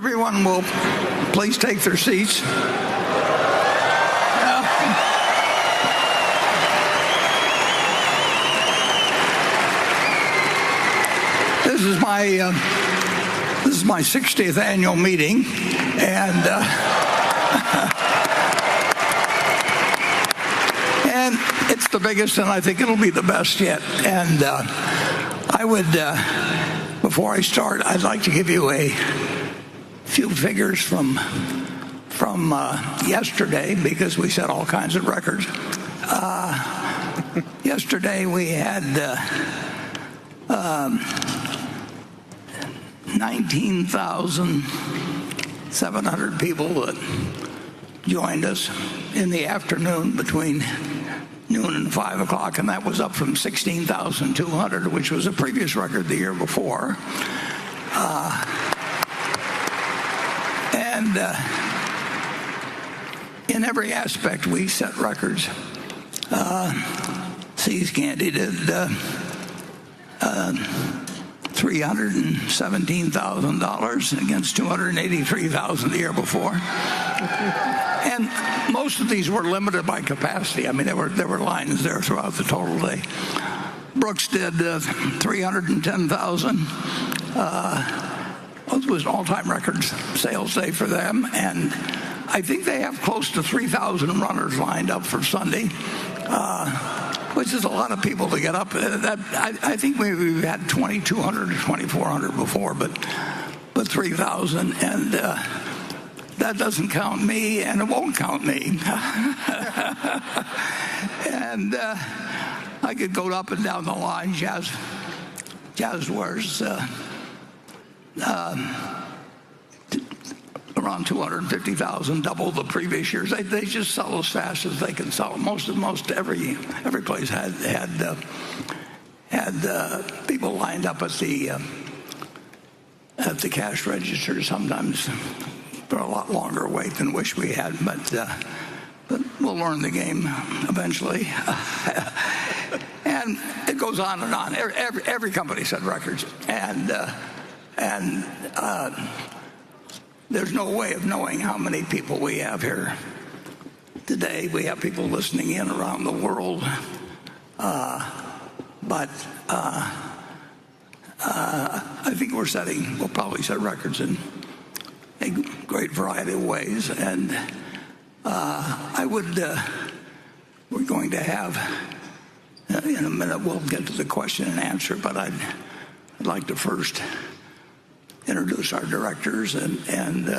Everyone will please take their seats. This is my 60th annual meeting, and and it's the biggest, and I think it'll be the best yet. And I would, before I start, I'd like to give you a few figures from yesterday, because we set all kinds of records. Yesterday we had 19,700 people that joined us in the afternoon between noon and 5 o'clock, and that was up from 16,200, which was a previous record the year before. And in every aspect, we set records. Seas Candy did $317,000 against $283,000 the year before. And most of these were limited by capacity. I mean, there were lines there throughout the total day. Brooks did $310,000. It was an all-time record sales day for them, and I think they have close to 3,000 runners lined up for Sunday, which is a lot of people to get up. I think maybe we've had 2,200 or 2,400 before, but 3,000, and that doesn't count me, and it won't count me. And I could go up and down the line. Jazz wears around 250,000, double the previous years. They just sell as fast as they can sell. Most every place had people lined up at the cash register. Sometimes for a lot longer wait than wish we had, but we'll learn the game eventually. And it goes on and on. Every company set records, and there's no way of knowing how many people we have here today. We have people listening in around the world, but I think we'll probably set records in a great variety of ways. And we're going to have, in a minute, we'll get to the question and answer, but I'd like to first introduce our directors, and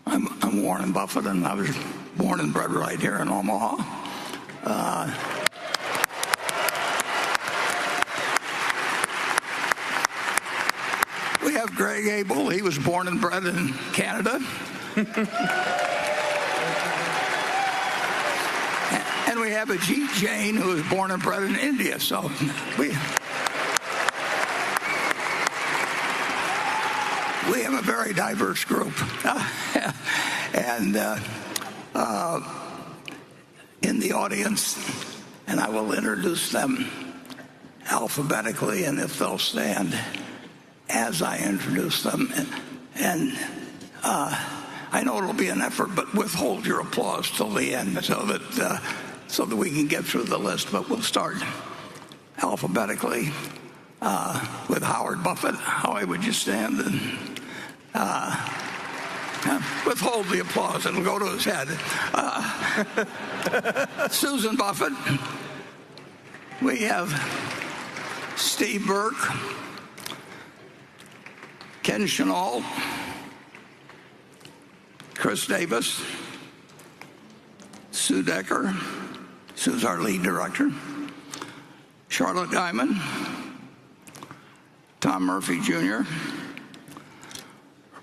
I'm Warren Buffett, and I was born and bred right here in Omaha. We have Greg Abel. He was born and bred in Canada. And we have Ajit Jain, who was born and bred in India. So we have a very diverse group. And in the audience, and I will introduce them alphabetically, and if they'll stand as I introduce them. And I know it'll be an effort, but withhold your applause till the end so that we can get through the list. But we'll start alphabetically with Howard Buffett. Howie, would you stand and withhold the applause? It'll go to his head. Susan Buffett. We have Steve Burke, Ken Chenault, Chris Davis, Sue Decker. Sue's our lead director. Charlotte Guyman, Tom Murphy Jr.,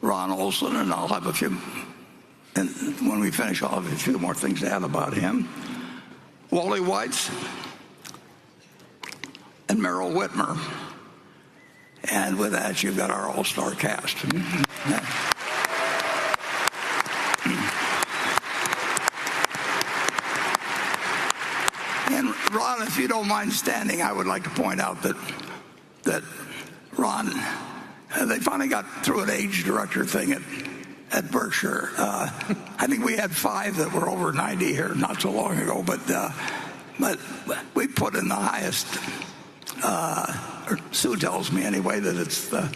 Ron Olson, and I'll have a few, and when we finish, I'll have a few more things to add about him. Wally Weitz and Merrill Whitmer. And with that, you've got our all-star cast. And Ron, if you don't mind standing, I would like to point out that Ron they finally got through an age director thing at Berkshire. I think we had 5 that were over 90 here not so long ago, but we put in the highest. Or Sue tells me anyway that it's the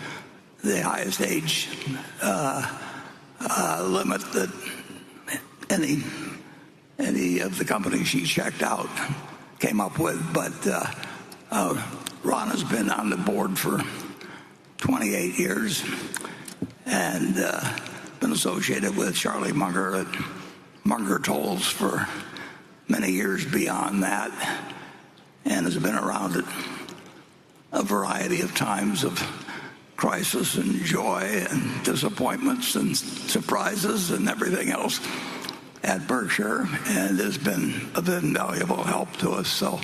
highest age limit that any of the companies she checked out came up with. But Ron has been on the board for 28 years and been associated with Charlie Munger at Munger Tolls for many years beyond that, and has been around at a variety of times of crisis and joy and disappointments and surprises and everything else at Berkshire, and has been of invaluable help to us. So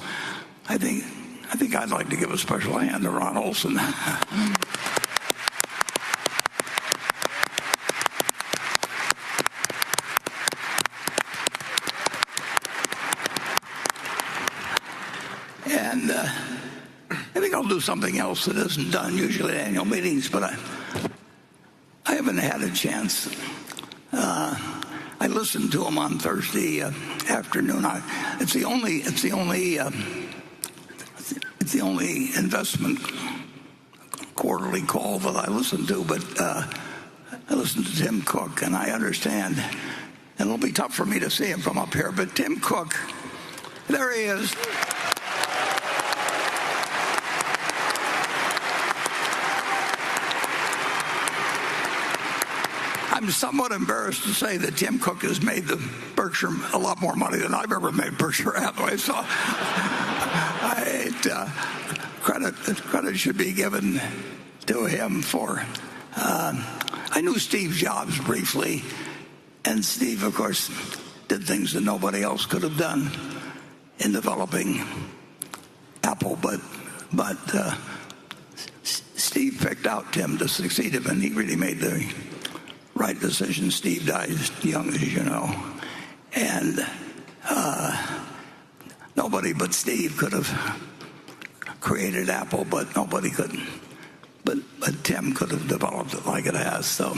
I think I'd like to give a special hand to Ron Olson. And I think I'll do something else that isn't done usually at annual meetings, but I haven't had a chance. I listened to him on Thursday afternoon. It's the only investment quarterly call that I listen to, but I listened to Tim Cook, and I understand, and it'll be tough for me to see him from up here, but Tim Cook, there he is. I'm somewhat embarrassed to say that Tim Cook has made the Berkshire a lot more money than I've ever made Berkshire Hathaway. So credit should be given to him for. I knew Steve Jobs briefly, and Steve, of course, did things that nobody else could have done in developing Apple. But Steve picked out Tim to succeed him, and he really made the right decision. Steve died young, as you know, and nobody but Steve could have created Apple, but nobody could. But Tim could have developed it like it has. So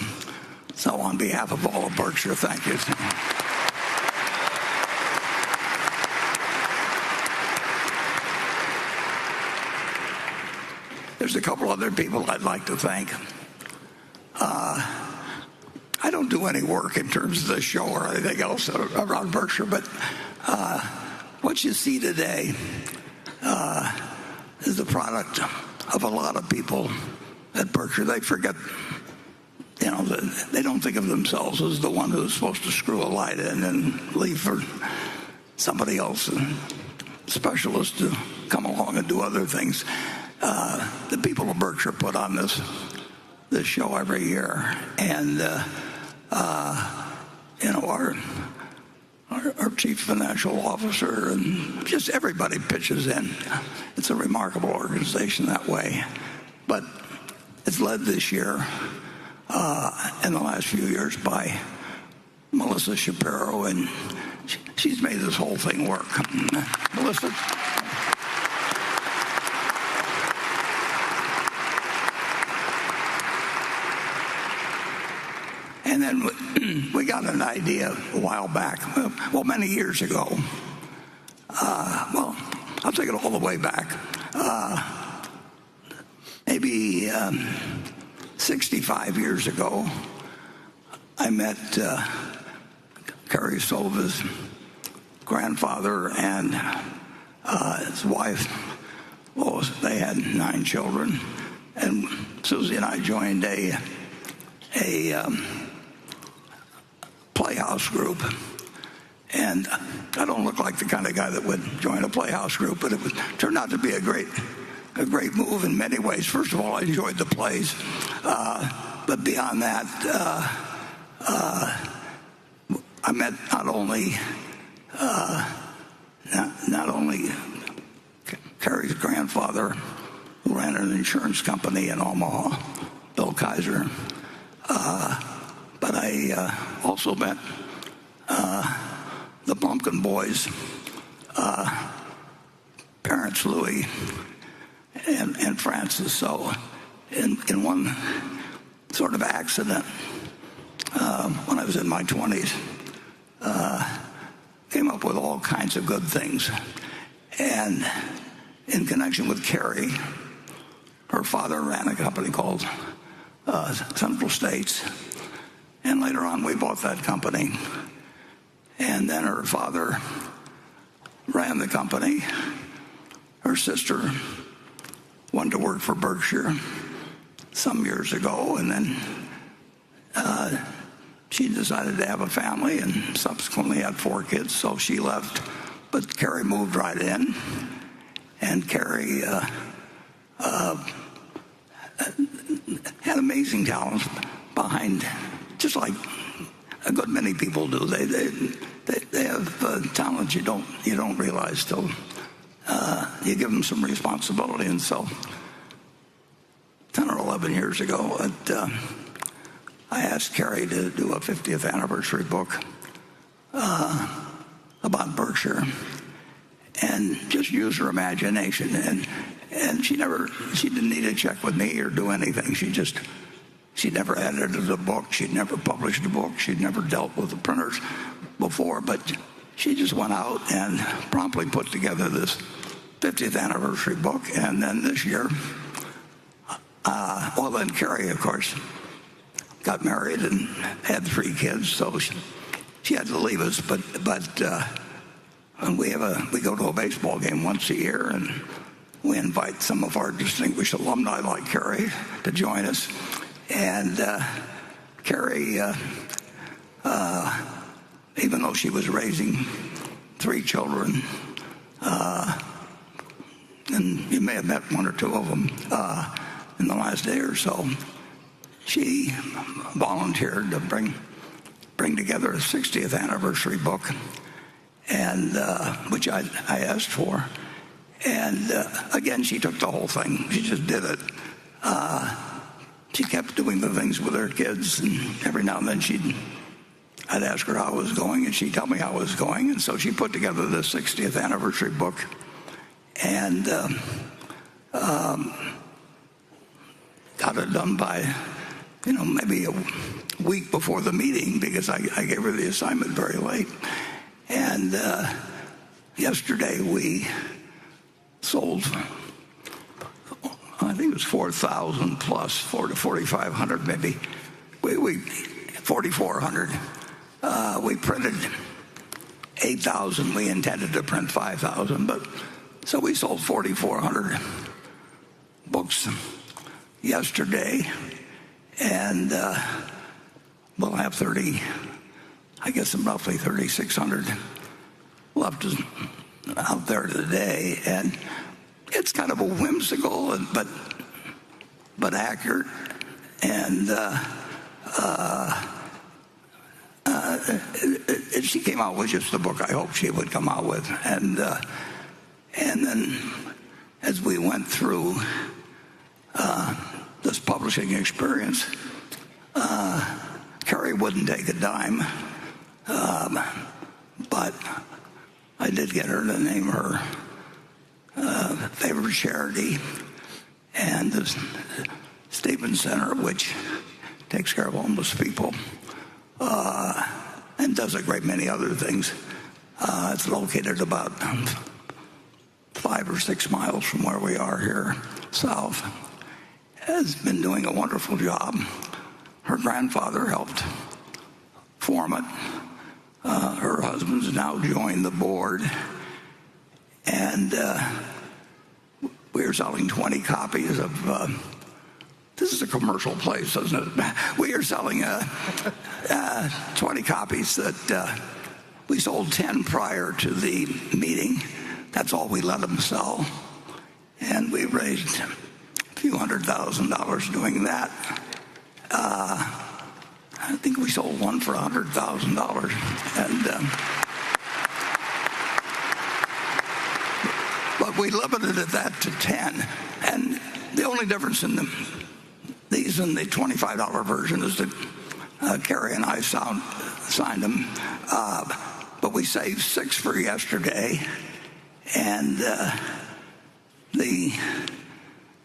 on behalf of all of Berkshire, thank you. There's a couple other people I'd like to thank. I don't do any work in terms of the show or anything else around Berkshire, but what you see today is the product of a lot of people at Berkshire. They forget, they don't think of themselves as the one who's supposed to screw a light in and leave for somebody else, a specialist, to come along and do other things. The people of Berkshire put on this show every year, and our chief financial officer and just everybody pitches in. It's a remarkable organization that way, but it's led this year in the last few years by Melissa Shapiro, and she's made this whole thing work. Melissa. And then we got an idea a while back, many years ago. I'll take it all the way back. Maybe 65 years ago, I met Carrie Silva's grandfather and his wife. Well, they had 9 children, and Susie and I joined a playhouse group. And I don't look like the kind of guy that would join a playhouse group, but it turned out to be a great move in many ways. First of all, I enjoyed the plays, but beyond that, I met not only Carrie's grandfather, who ran an insurance company in Omaha, Bill Kaiser, but I also met the Pumpkin Boys' parents, Louis and Francis. So in one sort of accident, when I was in my 20s, came up with all kinds of good things. And in connection with Carrie, her father ran a company called Central States. And later on, we bought that company. And then her father ran the company. Her sister went to work for Berkshire some years ago, and then she decided to have a family and subsequently had 4 kids, so she left. But Carrie moved right in, and Carrie had amazing talents behind, just like a good many people do. They have talents you don't realize till you give them some responsibility. And so 10 or 11 years ago, I asked Carrie to do a 50th anniversary book about Berkshire and just use her imagination. And she didn't need to check with me or do anything. She never edited a book. She'd never published a book. She'd never dealt with the printers before. But she just went out and promptly put together this 50th anniversary book. And then this year, then Carrie, of course, got married and had 3 kids, so she had to leave us. But we go to a baseball game once a year, and we invite some of our distinguished alumni like Carrie to join us. And Carrie, even though she was raising 3 children, and you may have met 1 or 2 of them in the last day or so, she volunteered to bring together a 60th anniversary book, and which I asked for. And again, she took the whole thing. She just did it. She kept doing the things with her kids, and every now and then I'd ask her how it was going, and she'd tell me how it was going. And so she put together the 60th anniversary book, and got it done by, maybe a week before the meeting, because I gave her the assignment very late. And yesterday we sold, I think it was 4,000 plus, 4,000 to 4,500 maybe. 4,400. We printed 8,000. We intended to print 5,000, but so we sold 4,400 books yesterday, and we'll have roughly 3,600 left out there today. And it's kind of a whimsical but accurate, and she came out with just the book I hoped she would come out with. And then as we went through this publishing experience, Carrie wouldn't take a dime, but I did get her to name her favorite charity, and the Stevens Center, which takes care of homeless people and does a great many other things. It's located about 5 or 6 miles from where we are here south. Has been doing a wonderful job. Her grandfather helped form it. Her husband's now joined the board, and we're selling 20 copies of, this is a commercial place, isn't it? We are selling 20 copies that we sold 10 prior to the meeting. That's all we let them sell. And we raised a few $100,000 doing that. I think we sold one for $100,000. But we limited that to 10. And the only difference in these and the $25 version is that Carrie and I signed them. But we saved 6 for yesterday. And the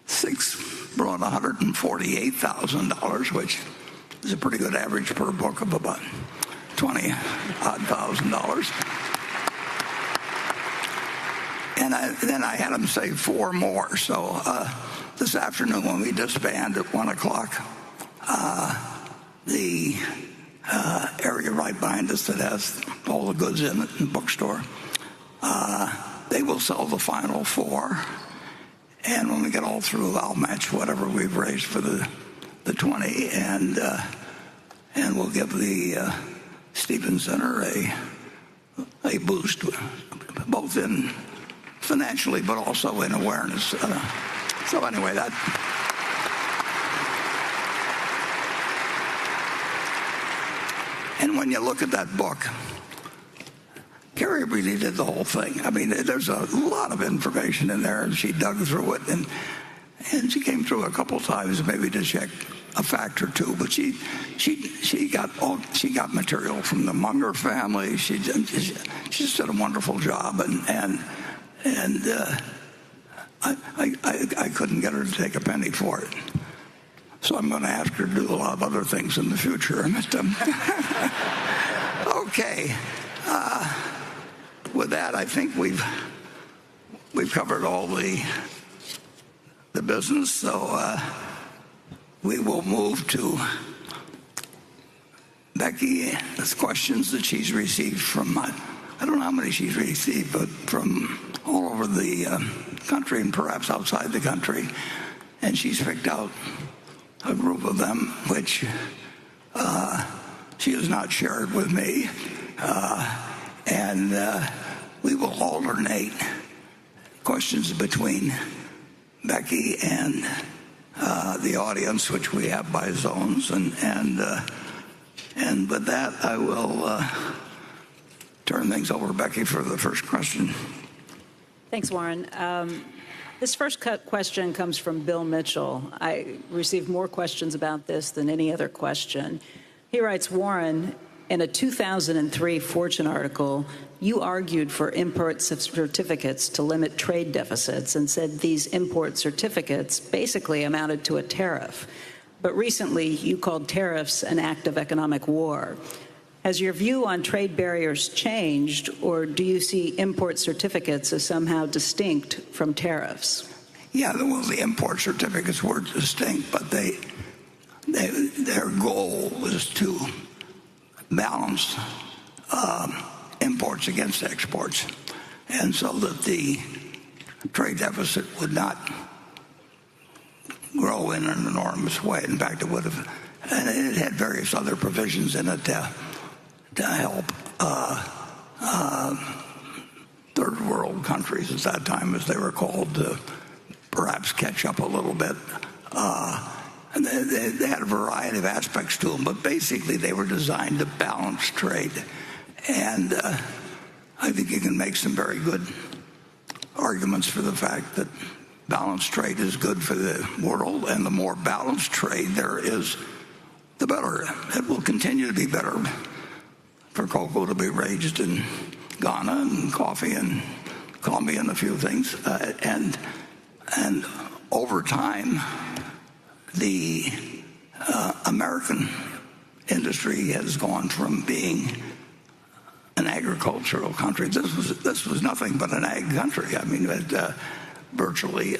6 brought $148,000, which is a pretty good average per book of about $20,000. And then I had him say 4 more. So this afternoon when we disband at 1 o'clock, the area right behind us that has all the goods in it, in the bookstore, they will sell the final 4. And when we get all through, I'll match whatever we've raised for the 20, and we'll give the Stephen Center a boost, both in financially but also in awareness. So anyway, that. And when you look at that book, Carrie really did the whole thing. I mean, there's a lot of information in there, and she dug through it, and she came through a couple times maybe to check a fact or two. But she got material from the Munger family. She just did a wonderful job, and I couldn't get her to take a penny for it. So I'm going to ask her to do a lot of other things in the future. Okay. With that, I think we've covered all the business. So we will move to Becky's questions that she's received from, I don't know how many she's received, but from all over the country and perhaps outside the country. And she's picked out a group of them, which she has not shared with me. And we will alternate questions between Becky and the audience, which we have by zones. And with that, I will turn things over to Becky for the first question. Thanks, Warren. This first question comes from Bill Mitchell. I received more questions about this than any other question. He writes, Warren, in a 2003 Fortune article, you argued for import certificates to limit trade deficits and said these import certificates basically amounted to a tariff. But recently, you called tariffs an act of economic war. Has your view on trade barriers changed, or do you see import certificates as somehow distinct from tariffs? Yeah, well, the import certificates were distinct, but their goal was to balance imports against exports, and so that the trade deficit would not grow in an enormous way. In fact, it would have, and it had various other provisions in it to help third world countries at that time, as they were called, to perhaps catch up a little bit. And they had a variety of aspects to them, but basically they were designed to balance trade. And I think you can make some very good arguments for the fact that balanced trade is good for the world, and the more balanced trade there is, the better. It will continue to be better for cocoa to be raised in Ghana, and coffee in Colombia, and a few things. And over time, the American industry has gone from being an agricultural country. This was nothing but an ag country. I mean, virtually,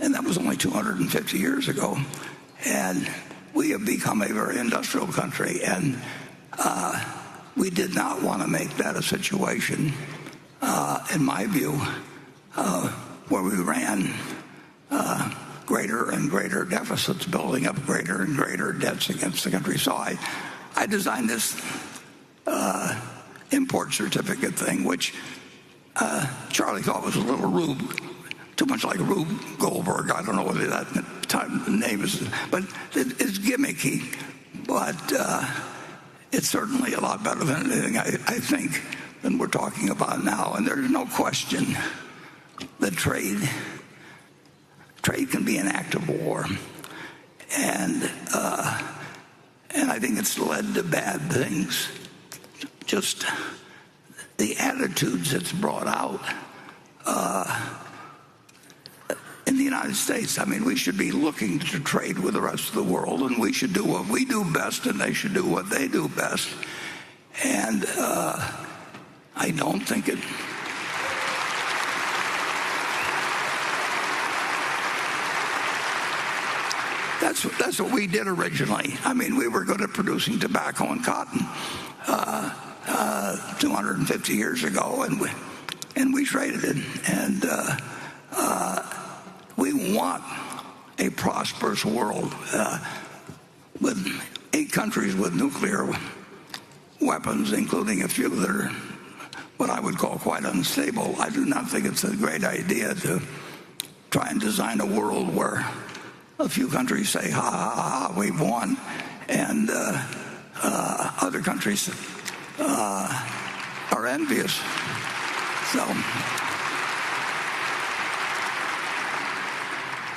and that was only 250 years ago. And we have become a very industrial country, and we did not want to make that a situation, in my view, where we ran greater and greater deficits, building up greater and greater debts against the country. So I designed this import certificate thing, which Charlie thought was a little Rube, too much like Rube Goldberg. I don't know whether that name is, but it's gimmicky. But it's certainly a lot better than anything I think than we're talking about now. And there's no question that trade can be an act of war, and I think it's led to bad things. Just the attitudes it's brought out in the United States. I mean, we should be looking to trade with the rest of the world, and we should do what we do best, and they should do what they do best. And I don't think it... That's what we did originally. I mean, we were good at producing tobacco and cotton 250 years ago, and we traded it. And we want a prosperous world with 8 countries with nuclear weapons, including a few that are what I would call quite unstable. I do not think it's a great idea to try and design a world where a few countries say, ha, ha, ha, we've won, and other countries are envious.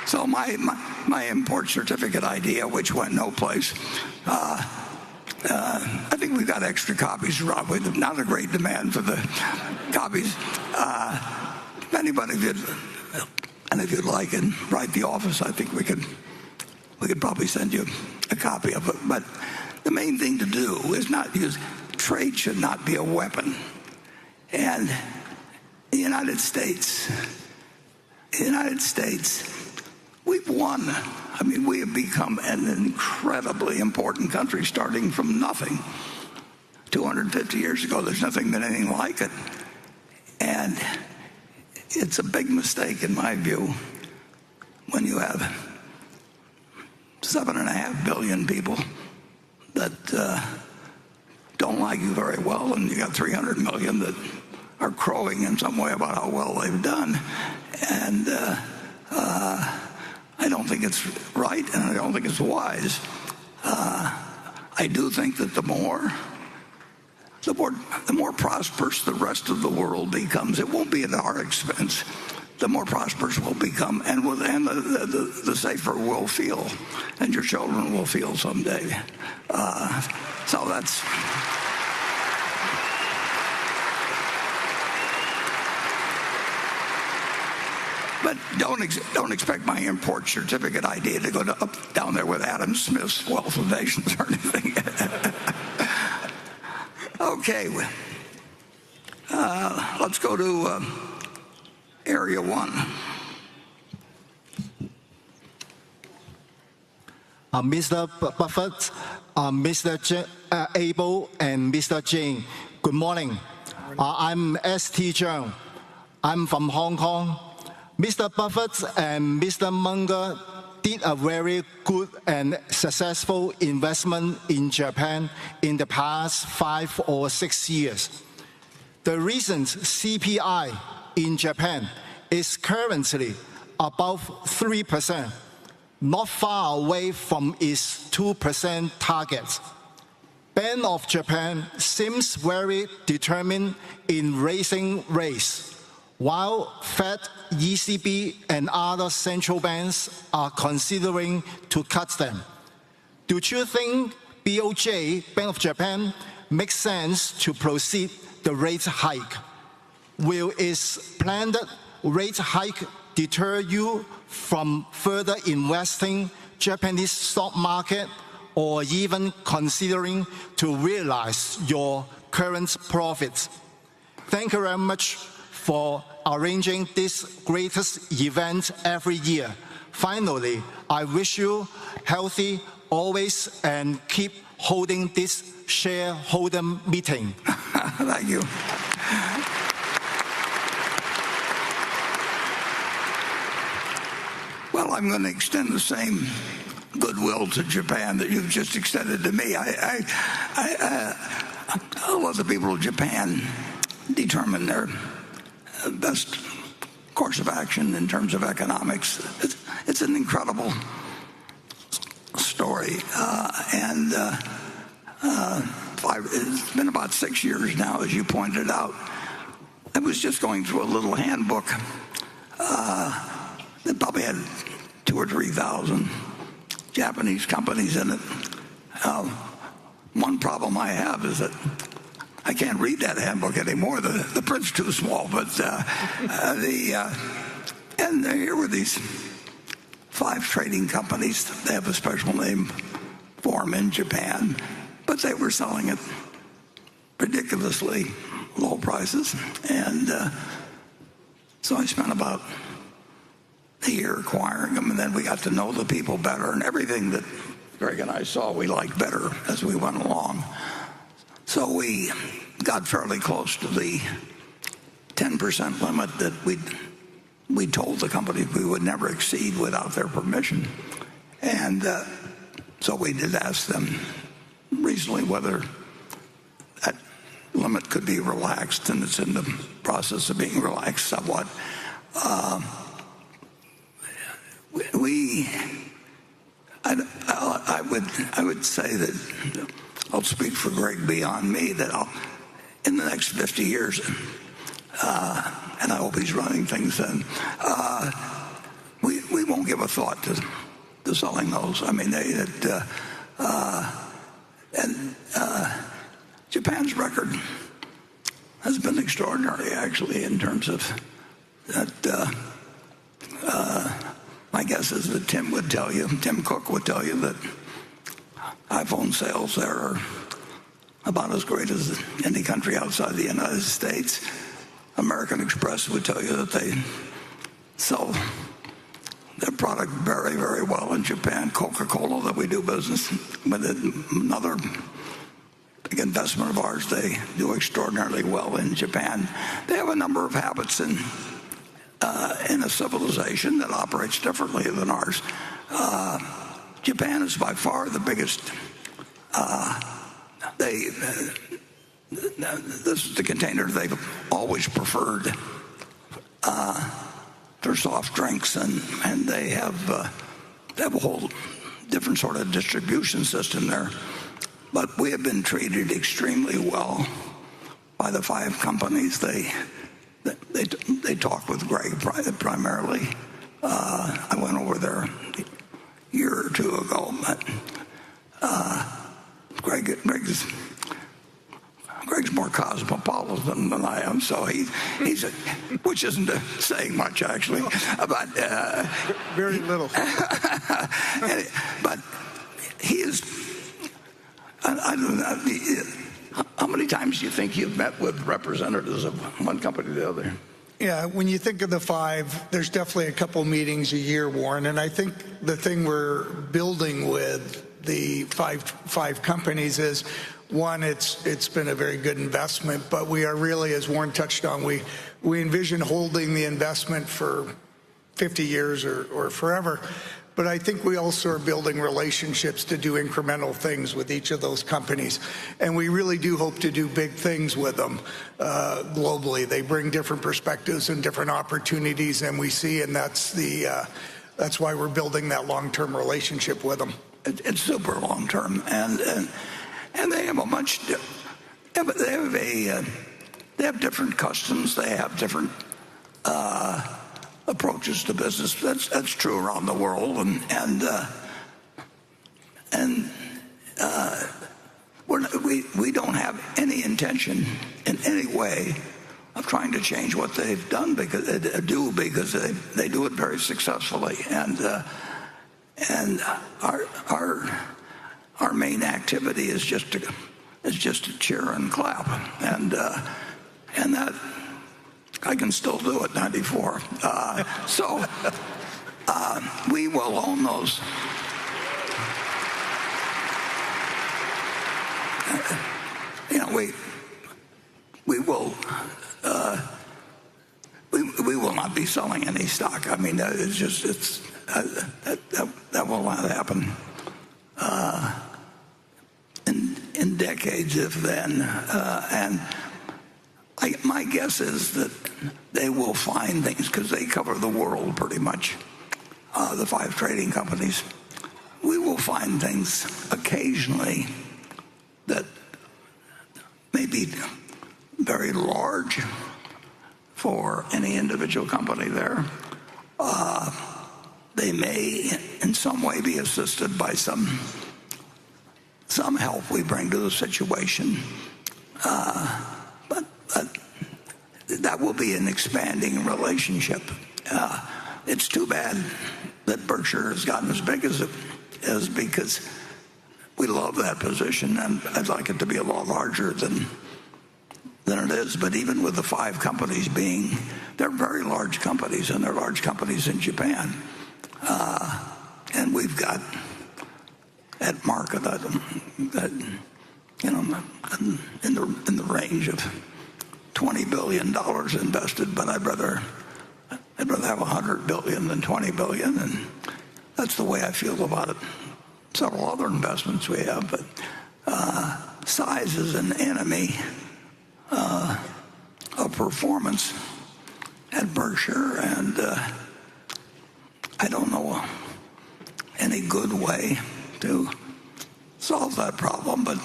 So my import certificate idea, which went no place, I think we've got extra copies, Rob. We've not a great demand for the copies. If anybody did, and if you'd like, and write the office, I think we could probably send you a copy of it. But the main thing to do is not use trade. Should not be a weapon. And the United States, we've won. I mean, we have become an incredibly important country, starting from nothing 250 years ago. There's nothing been anything like it. And it's a big mistake, in my view, when you have 7.5 billion people that don't like you very well, and you got 300 million that are crowing in some way about how well they've done. And I don't think it's right, and I don't think it's wise. I do think that the more prosperous the rest of the world becomes, it won't be at our expense. The more prosperous we'll become, and the safer we'll feel, and your children will feel someday. So that's... But don't expect my import certificate idea to go up down there with Adam Smith's Wealth of Nations or anything. Okay, let's go to Area 1. Mr. Buffett, Mr. Abel, and Mr. Jane, good morning. I'm S.T. Zhang. I'm from Hong Kong. Mr. Buffett and Mr. Munger did a very good and successful investment in Japan in the past 5 or 6 years. The recent CPI in Japan is currently above 3%, not far away from its 2% target. Bank of Japan seems very determined in raising rates, while Fed, ECB, and other central banks are considering to cut them. Do you think BOJ, Bank of Japan, makes sense to proceed the rate hike? Will its planned rate hike deter you from further investing Japanese stock market, or even considering to realize your current profits? Thank you very much for arranging this greatest event every year. Finally, I wish you healthy always and keep holding this shareholder meeting. Thank you. Well, I'm going to extend the same goodwill to Japan that you've just extended to me. I let the people of Japan determine their best course of action in terms of economics. It's an incredible story, and it's been about 6 years now, as you pointed out. I was just going through a little handbook that probably had 2,000 or 3,000 Japanese companies in it. One problem I have is that I can't read that handbook anymore. The print's too small. But and here were these 5 trading companies. They have a special name for them in Japan, but they were selling at ridiculously low prices. And so I spent about a year acquiring them, and then we got to know the people better, and everything that Greg and I saw we liked better as we went along. So we got fairly close to the 10% limit that we told the company we would never exceed without their permission. And so we did ask them recently whether that limit could be relaxed, and it's in the process of being relaxed somewhat. I would say that I'll speak for Greg beyond me, that in the next 50 years, and I hope he's running things then, we won't give a thought to selling those. I mean, Japan's record has been extraordinary, actually, in terms of that. My guess is that Tim Cook would tell you that iPhone sales there are about as great as any country outside the United States. American Express would tell you that they sell their product very, very well in Japan. Coca-Cola, that we do business with, another big investment of ours, they do extraordinarily well in Japan. They have a number of habits in a civilization that operates differently than ours. Japan is by far the biggest. This is the container they've always preferred for soft drinks, and they have a whole different sort of distribution system there. But we have been treated extremely well by the 5 companies. They talk with Greg primarily. I went over there a year or 2 ago, but Greg's more cosmopolitan than I am, so he's which isn't saying much, actually. But very little. But he is. I don't know. How many times do you think you've met with representatives of one company to the other? Yeah, when you think of the 5, there's definitely a couple meetings a year, Warren. And I think the thing we're building with the five companies is, one, it's been a very good investment, but we are really, as Warren touched on, we envision holding the investment for 50 years or forever. But I think we also are building relationships to do incremental things with each of those companies. And we really do hope to do big things with them globally. They bring different perspectives and different opportunities than we see, and that's why we're building that long-term relationship with them. It's super long-term, and they have they have different customs. They have different approaches to business. That's true around the world, we don't have any intention in any way of trying to change what they've done because they do it very successfully, and our main activity is just to cheer and clap, and that I can still do at 94. So we will own those. We will not be selling any stock. I mean, that will not happen in decades, if then. And my guess is that they will find things, because they cover the world pretty much, the 5 trading companies. We will find things occasionally that may be very large for any individual company there. They may in some way be assisted by some help we bring to the situation. But that will be an expanding relationship. It's too bad that Berkshire has gotten as big as it is because we love that position, and I'd like it to be a lot larger than it is. But even with the 5 companies they're very large companies, and they're large companies in Japan. And we've got at market that in the range of $20 billion invested, but I'd rather have $100 billion than $20 billion, and that's the way I feel about it. Several other investments we have, but size is an enemy of performance at Berkshire, and I don't know any good way to solve that problem, but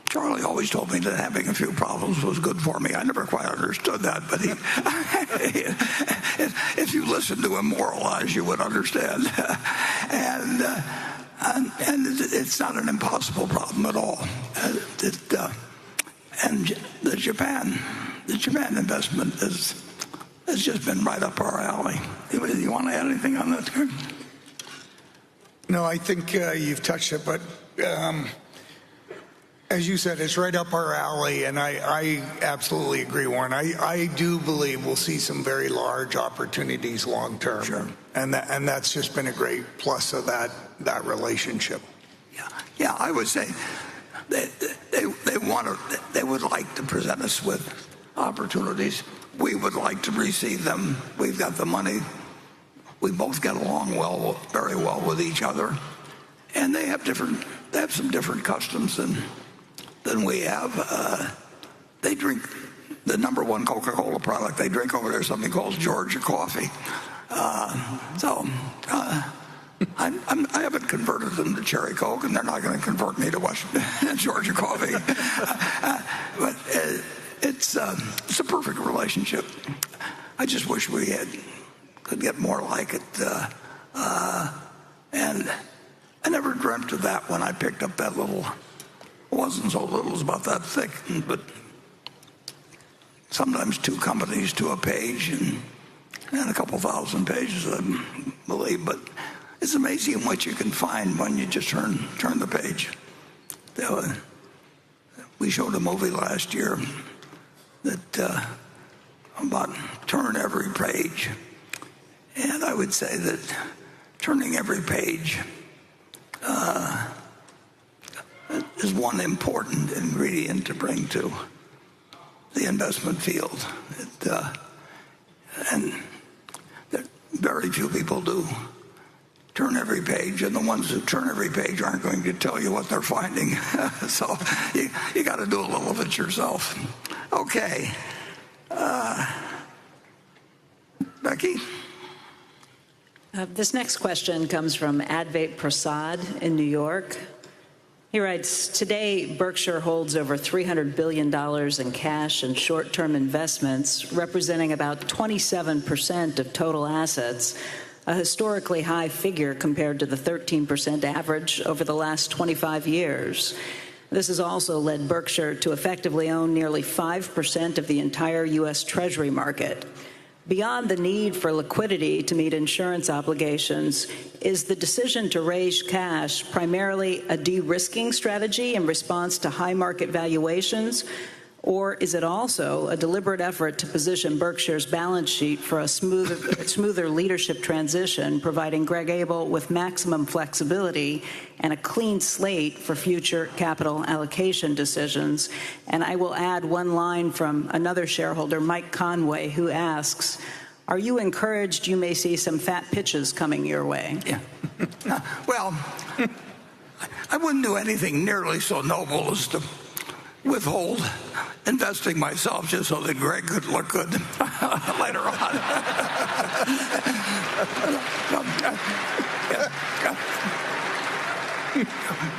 Charlie always told me that having a few problems was good for me. I never quite understood that, but if you listen to him moralize, you would understand. And it's not an impossible problem at all. And the Japan investment has just been right up our alley. You want to add anything on that, Kurt? No, I think you've touched it, but as you said, it's right up our alley, and I absolutely agree, Warren. I do believe we'll see some very large opportunities long term. Sure. And that's just been a great plus of that relationship. Yeah, I would say they would like to present us with opportunities. We would like to receive them. We've got the money. We both get along very well with each other, and they have some different customs than we have. They drink the number one Coca-Cola product they drink over there is something called Georgia coffee. I haven't converted them to Cherry Coke, and they're not going to convert me to Georgia coffee. But it's a perfect relationship. I just wish we could get more like it. And I never dreamt of that when I picked up that little. It wasn't so little, it was about that thick, but sometimes 2 companies to a page and a couple thousand pages, I believe. But it's amazing what you can find when you just turn the page. We showed a movie last year that about turn every page, and I would say that turning every page is one important ingredient to bring to the investment field. And very few people do turn every page, and the ones who turn every page aren't going to tell you what they're finding. So you got to do a little of it yourself. Okay. Becky? This next question comes from Advait Prasad in New York. He writes, today Berkshire holds over $300 billion in cash and short-term investments, representing about 27% of total assets, a historically high figure compared to the 13% average over the last 25 years. This has also led Berkshire to effectively own nearly 5% of the entire U.S. Treasury market. Beyond the need for liquidity to meet insurance obligations, is the decision to raise cash primarily a de-risking strategy in response to high market valuations, or is it also a deliberate effort to position Berkshire's balance sheet for a smoother leadership transition, providing Greg Abel with maximum flexibility and a clean slate for future capital allocation decisions? And I will add one line from another shareholder, Mike Conway, who asks, are you encouraged you may see some fat pitches coming your way? Yeah. Well, I wouldn't do anything nearly so noble as to withhold investing myself just so that Greg could look good later on.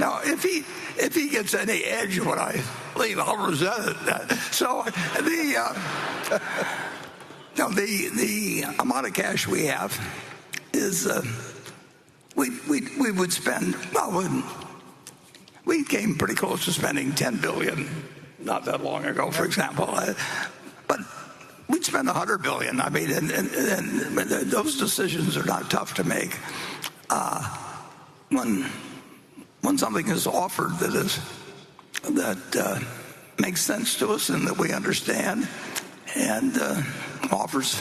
Now, if he gets any edge when I leave, I'll resent it. So the amount of cash we have is we would spend, well, we came pretty close to spending $10 billion not that long ago, for example. But we'd spend $100 billion. I mean, and those decisions are not tough to make. When something is offered that makes sense to us and that we understand and offers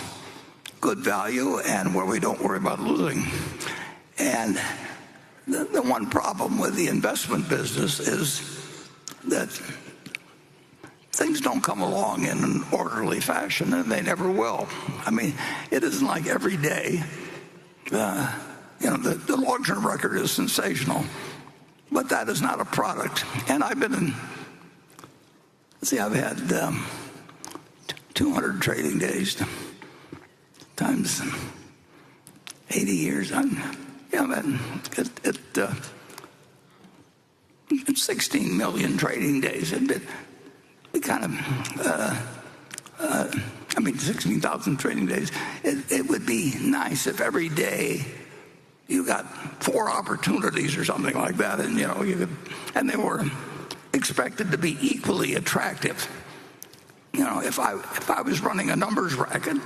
good value and where we don't worry about losing. And the one problem with the investment business is that things don't come along in an orderly fashion, and they never will. I mean, it isn't like every day. The long-term record is sensational, but that is not a product. And I've had 200 trading days times 80 years. It's 16 million trading days. It kind of, 16,000 trading days. It would be nice if every day you got 4 opportunities or something like that, and they were expected to be equally attractive. If I was running a numbers racket,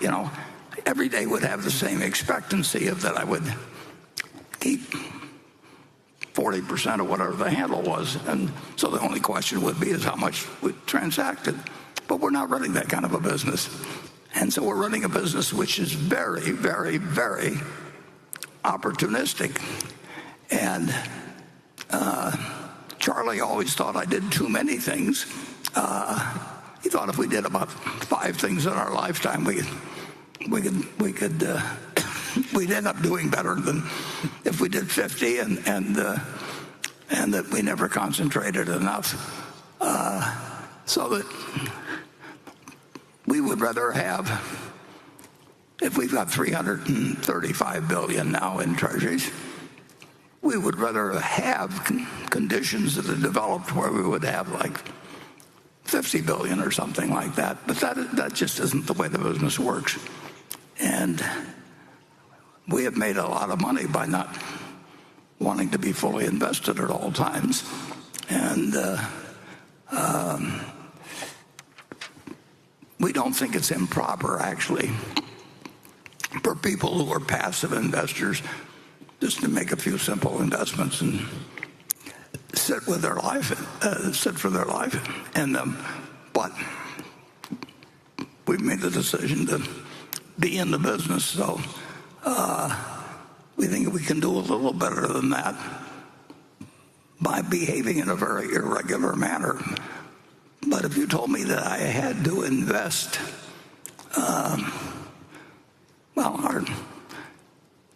every day would have the same expectancy of that I would keep 40% of whatever the handle was. And so the only question would be is how much we transacted. But we're not running that kind of a business. And so we're running a business which is very, very, very opportunistic. And Charlie always thought I did too many things. He thought if we did about 5 things in our lifetime, we'd end up doing better than if we did 50, and that we never concentrated enough. So that we would rather have, if we've got $335 billion now in treasuries, we would rather have conditions that are developed where we would have like $50 billion or something like that. But that just isn't the way the business works. And we have made a lot of money by not wanting to be fully invested at all times. And we don't think it's improper, actually, for people who are passive investors just to make a few simple investments and sit for their life. But we've made the decision to be in the business, so we think we can do a little better than that by behaving in a very irregular manner. But if you told me that I had to invest,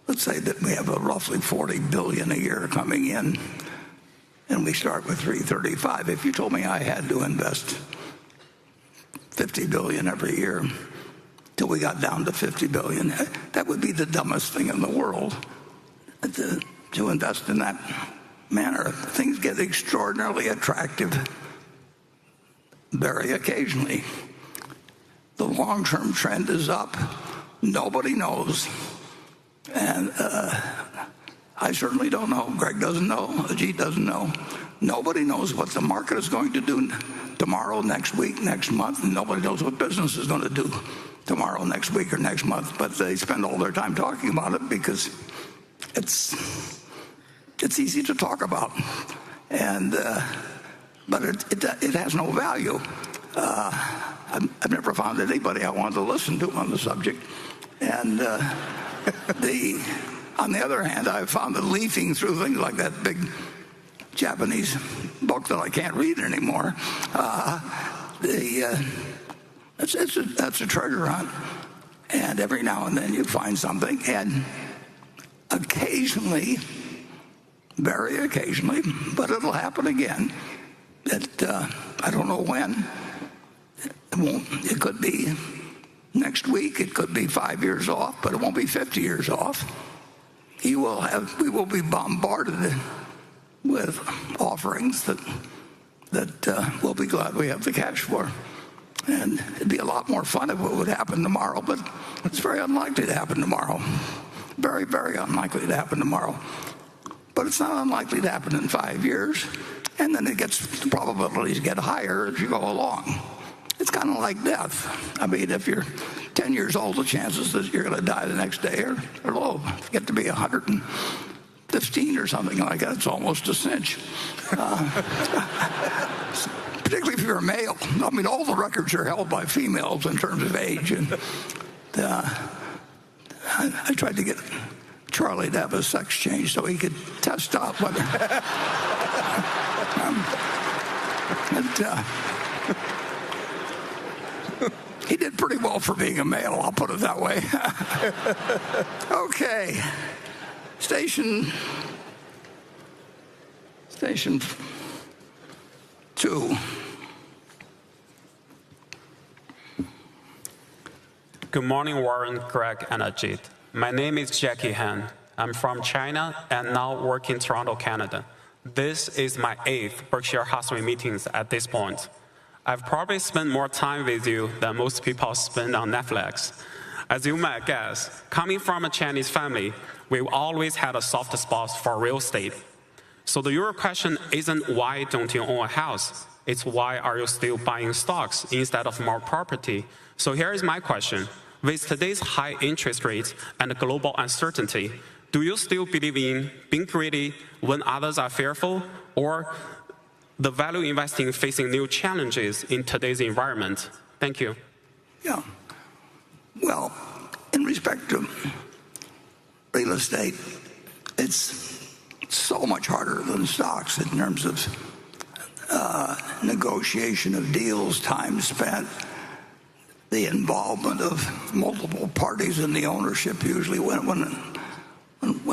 let's say that we have a roughly $40 billion a year coming in, and we start with 335. If you told me I had to invest $50 billion every year till we got down to $50 billion, that would be the dumbest thing in the world to invest in that manner. Things get extraordinarily attractive very occasionally. The long-term trend is up. Nobody knows. And I certainly don't know. Greg doesn't know. Ajit doesn't know. Nobody knows what the market is going to do tomorrow, next week, next month, and nobody knows what business is going to do tomorrow, next week, or next month. But they spend all their time talking about it because it's easy to talk about, and but it has no value. I've never found anybody I want to listen to on the subject, and on the other hand, I've found that leafing through things like that big Japanese book that I can't read anymore, that's a treasure hunt. And every now and then you find something, and occasionally, very occasionally, but it'll happen again, that I don't know when. It could be next week, it could be 5 years off, but it won't be 50 years off. We will be bombarded with offerings that we'll be glad we have the cash for. And it'd be a lot more fun if it would happen tomorrow, but it's very unlikely to happen tomorrow. Very, very unlikely to happen tomorrow. But it's not unlikely to happen in 5 years, and then the probabilities get higher as you go along. it's kind of like death. I mean, if you're 10 years old, the chances that you're going to die the next day are low. If you get to be 115 or something like that, it's almost a cinch. Particularly if you're a male. I mean, all the records are held by females in terms of age. And I tried to get Charlie to have a sex change so he could test out whether. He did pretty well for being a male, I'll put it that way. Okay. Station 2. Good morning, Warren, Greg, and Ajit. My name is Jackie Han. I'm from China and now work in Toronto, Canada. This is my 8th Berkshire Hathaway meetings at this point. I've probably spent more time with you than most people spend on Netflix. As you might guess, coming from a Chinese family, we've always had a soft spot for real estate. So the real question isn't why don't you own a house? It's why are you still buying stocks instead of more property? So here is my question. With today's high interest rates and global uncertainty, do you still believe in being greedy when others are fearful, or the value investing facing new challenges in today's environment? Thank you. Yeah. Well, in respect to real estate, it's so much harder than stocks in terms of negotiation of deals, time spent, the involvement of multiple parties in the ownership. Usually when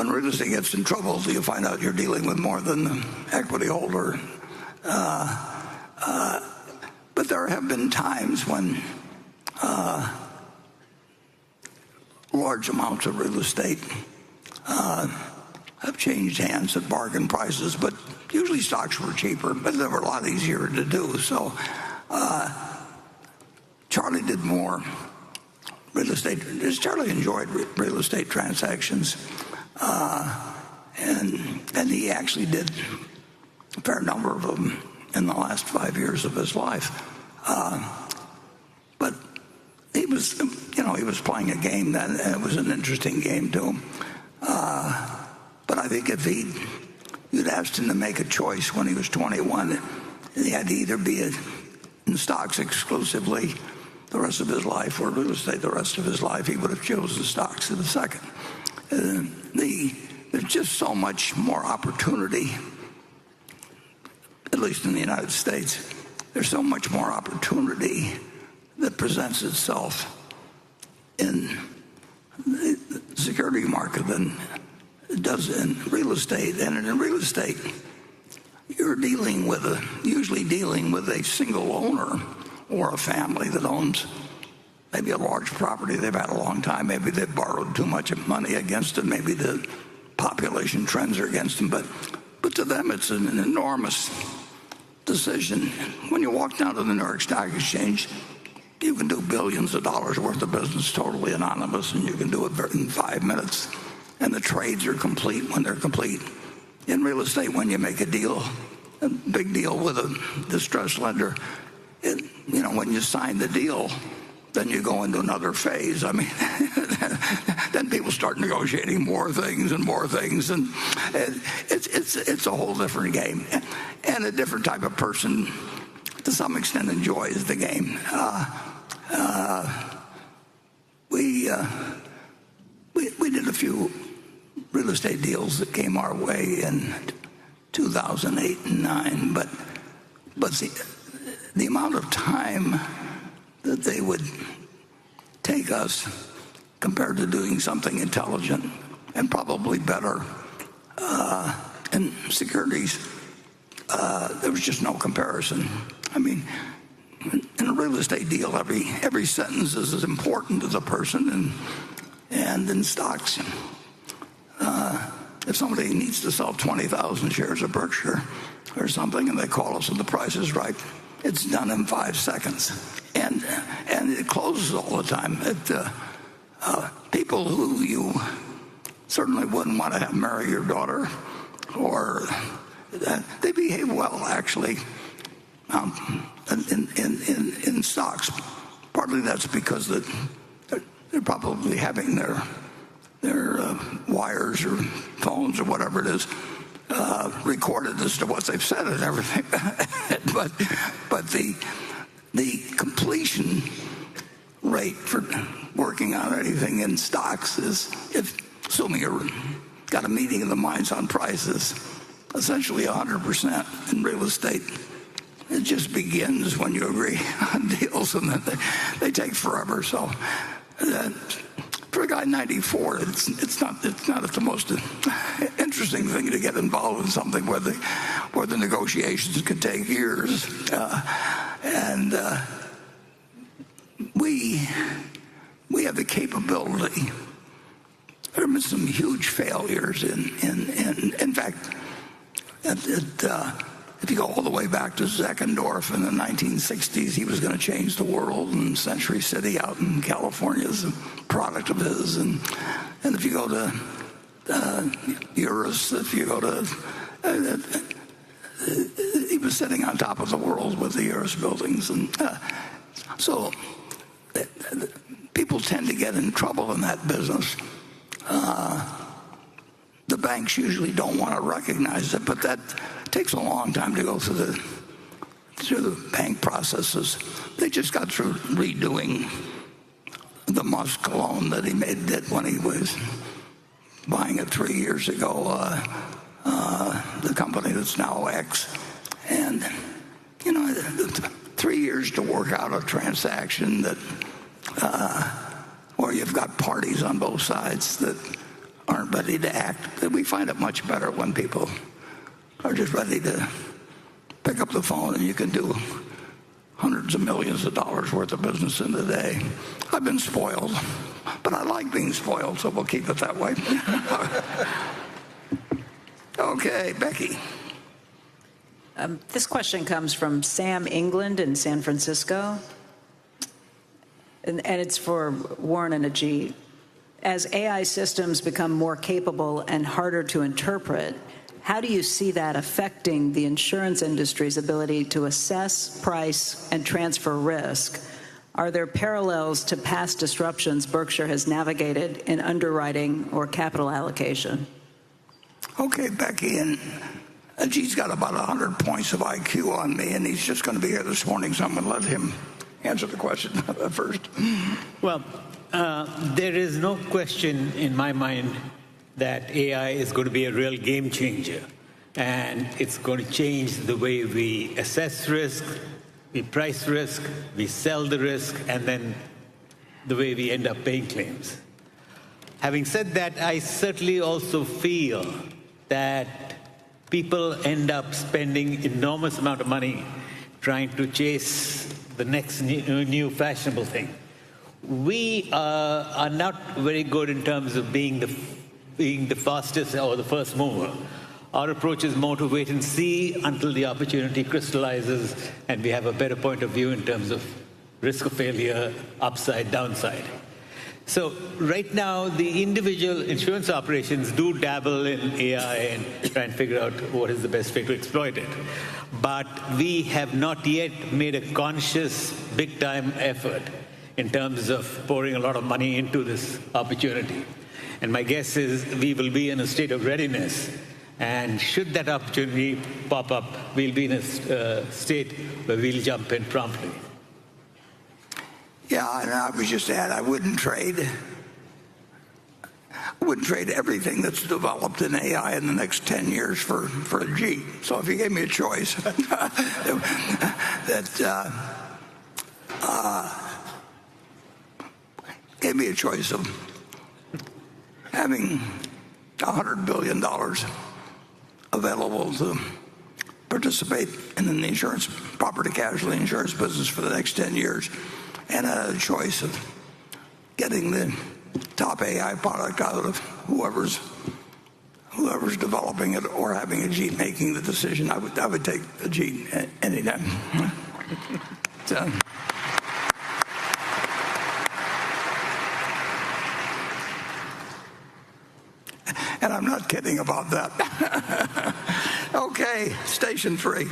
real estate gets in trouble, you find out you're dealing with more than the equity holder. But there have been times when large amounts of real estate have changed hands at bargain prices, but usually stocks were cheaper, but they were a lot easier to do. So Charlie did more real estate. Charlie enjoyed real estate transactions, and he actually did a fair number of them in the last 5 years of his life. But he was playing a game then, and it was an interesting game to him. But I think if you'd asked him to make a choice when he was 21, he had to either be in stocks exclusively the rest of his life or real estate the rest of his life, he would have chosen stocks in a second. There's just so much more opportunity, at least in the United States. There's so much more opportunity that presents itself in the security market than it does in real estate. And in real estate, you're usually dealing with a single owner or a family that owns maybe a large property they've had a long time. Maybe they've borrowed too much money against it. Maybe the population trends are against them. But to them, it's an enormous decision. When you walk down to the New York Stock Exchange, you can do billions of dollars worth of business totally anonymous, and you can do it in 5 minutes. And the trades are complete when they're complete. In real estate, when you make a big deal with a distressed lender, when you sign the deal, then you go into another phase. I mean, then people start negotiating more things, and it's a whole different game, and a different type of person, to some extent, enjoys the game. We did a few real estate deals that came our way in 2008 and 2009, but the amount of time that they would take us compared to doing something intelligent and probably better in securities, there was just no comparison. I mean, in a real estate deal, every sentence is as important as a person, and in stocks, if somebody needs to sell 20,000 shares of Berkshire or something, and they call us and the price is right, it's done in 5 seconds, and it closes all the time. People who you certainly wouldn't want to have marry your daughter, or they behave well, actually. in stocks. Partly that's because they're probably having their wires or phones or whatever it is recorded as to what they've said and everything. but the completion rate for working on anything in stocks is, assuming you've got a meeting of the minds on prices, essentially 100%. In real estate, it just begins when you agree on deals, and then they take forever. So for a guy 94, it's not the most interesting thing to get involved in something where the negotiations could take years. We have the capability. There have been some huge failures in fact, if you go all the way back to Zeckendorf in the 1960s, he was going to change the world, and Century City out in California is a product of his. And if you go to Eurus, if you go to he was sitting on top of the world with the Eurus buildings, and so people tend to get in trouble in that business. The banks usually don't want to recognize it, but that takes a long time to go through the bank processes. They just got through redoing the Musk loan that he did when he was buying it 3 years ago, the company that's now X. And, 3 years to work out a transaction that, where you've got parties on both sides that aren't ready to act. We find it much better when people are just ready to pick up the phone, and you can do hundreds of millions of dollars worth of business in a day. I've been spoiled, but I like being spoiled, so we'll keep it that way. Okay, Becky. This question comes from Sam England in San Francisco, and it's for Warren and Ajit. As AI systems become more capable and harder to interpret, how do you see that affecting the insurance industry's ability to assess, price, and transfer risk? Are there parallels to past disruptions Berkshire has navigated in underwriting or capital allocation? Okay, Becky, and Ajit's got about 100 points of IQ on me, and he's just going to be here this morning, so I'm going to let him answer the question first. Well, there is no question in my mind that AI is going to be a real game changer, and it's going to change the way we assess risk, we price risk, we sell the risk, and then the way we end up paying claims. Having said that, I certainly also feel that people end up spending enormous amount of money trying to chase the next new fashionable thing. We are not very good in terms of being the fastest or the first mover. Our approach is more to wait and see until the opportunity crystallizes and we have a better point of view in terms of risk of failure, upside, downside. So right now, the individual insurance operations do dabble in AI and try and figure out what is the best way to exploit it. But we have not yet made a conscious, big-time effort in terms of pouring a lot of money into this opportunity. And my guess is we will be in a state of readiness. And should that opportunity pop up, we'll be in a state where we'll jump in promptly. Yeah, and I would just add, I wouldn't trade everything that's developed in AI in the next 10 years for a G. So if you gave me a choice, gave me a choice of having $100 billion available to participate in the insurance, property casualty insurance business for the next 10 years, and a choice of getting the top AI product out of whoever's developing it, or having a G making the decision. I would take a G any time. So. And I'm not kidding about that. Okay, station 3.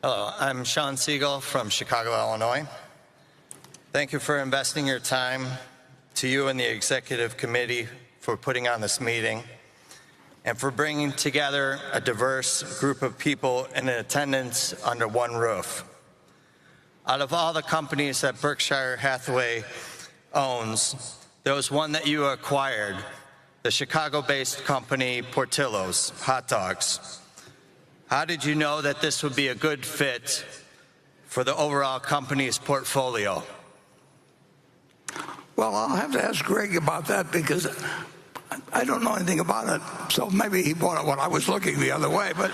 Hello, I'm Sean Siegel from Chicago, Illinois. Thank you for investing your time, to you and the executive committee for putting on this meeting, and for bringing together a diverse group of people in attendance under one roof. Out of all the companies that Berkshire Hathaway owns, there was one that you acquired, the Chicago-based company Portillo's Hot Dogs. How did you know that this would be a good fit for the overall company's portfolio? Well, I'll have to ask Greg about that because I don't know anything about it. So maybe he bought it when I was looking the other way. But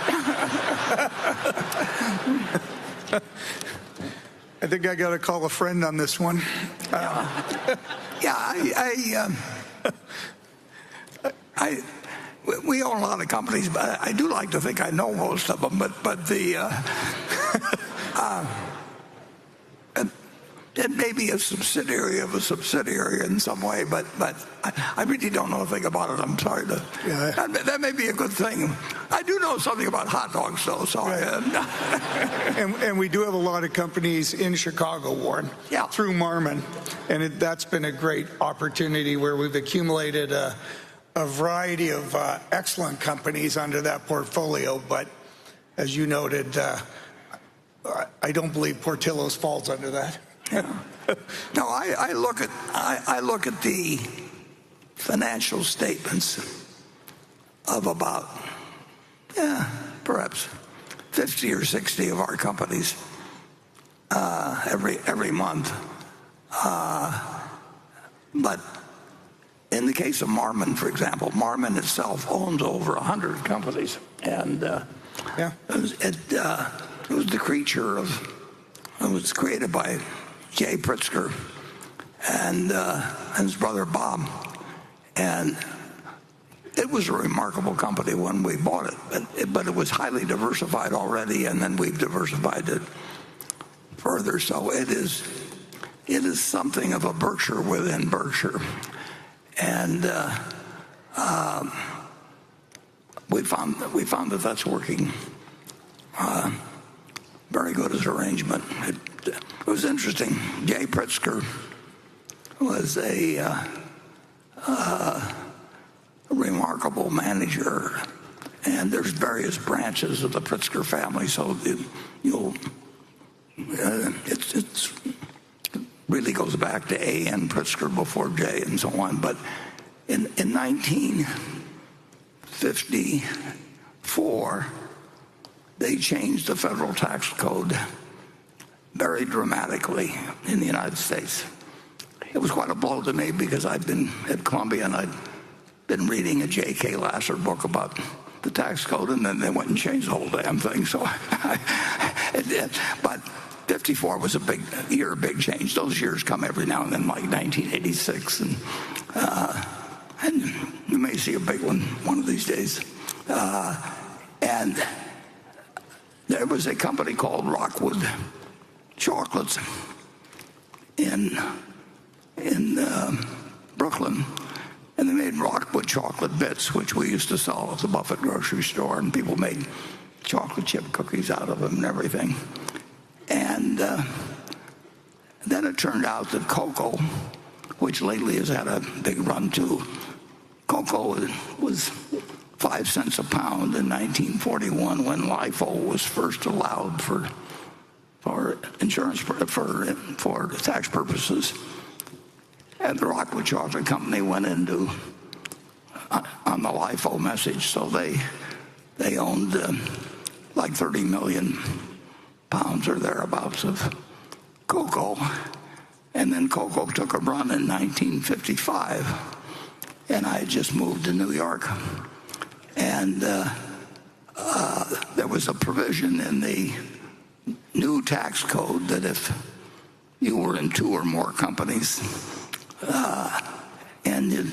I think I got to call a friend on this one. We own a lot of companies, but I do like to think I know most of them. But it may be a subsidiary of a subsidiary in some way, but I really don't know a thing about it. I'm sorry to. Yeah. That may be a good thing. I do know something about hot dogs, though. So And we do have a lot of companies in Chicago, Warren, Yeah. through Marmon, and that's been a great opportunity where we've accumulated a variety of excellent companies under that portfolio. But as you noted, I don't believe Portillo's falls under that. No, I look at the financial statements of about perhaps 50 or 60 of our companies every month. But in the case of Marmon, for example, Marmon itself owns over 100 companies, and it was the creature of. It was created by Jay Pritzker and his brother Bob, and it was a remarkable company when we bought it. But it was highly diversified already, and then we've diversified it further. So it is something of a Berkshire within Berkshire, and we found that that's working very good as an arrangement. It was interesting. Jay Pritzker was a remarkable manager, and there's various branches of the Pritzker family. So it really goes back to A.N. Pritzker before Jay and so on. But in 1954. They changed the federal tax code very dramatically in the United States. It was quite a blow to me because I'd been at Columbia and I'd been reading a J.K. Lasser book about the tax code, and then they went and changed the whole damn thing. So it did. But 54 was a big change. Those years come every now and then, like 1986, and you may see a big one of these days. And there was a company called Rockwood Chocolates in Brooklyn, and they made Rockwood chocolate bits, which we used to sell at the Buffett grocery store, and people made chocolate chip cookies out of them and everything. And then it turned out that cocoa, which lately has had a big run too, cocoa was 5 cents a pound in 1941 when LIFO was first allowed for insurance for tax purposes, and the Rockwood Chocolate Company went into on the LIFO message, so they owned like 30 million pounds or thereabouts of cocoa, and then cocoa took a run in 1955, and I had just moved to New York. And there was a provision in the new tax code that if you were in 2 or more companies and you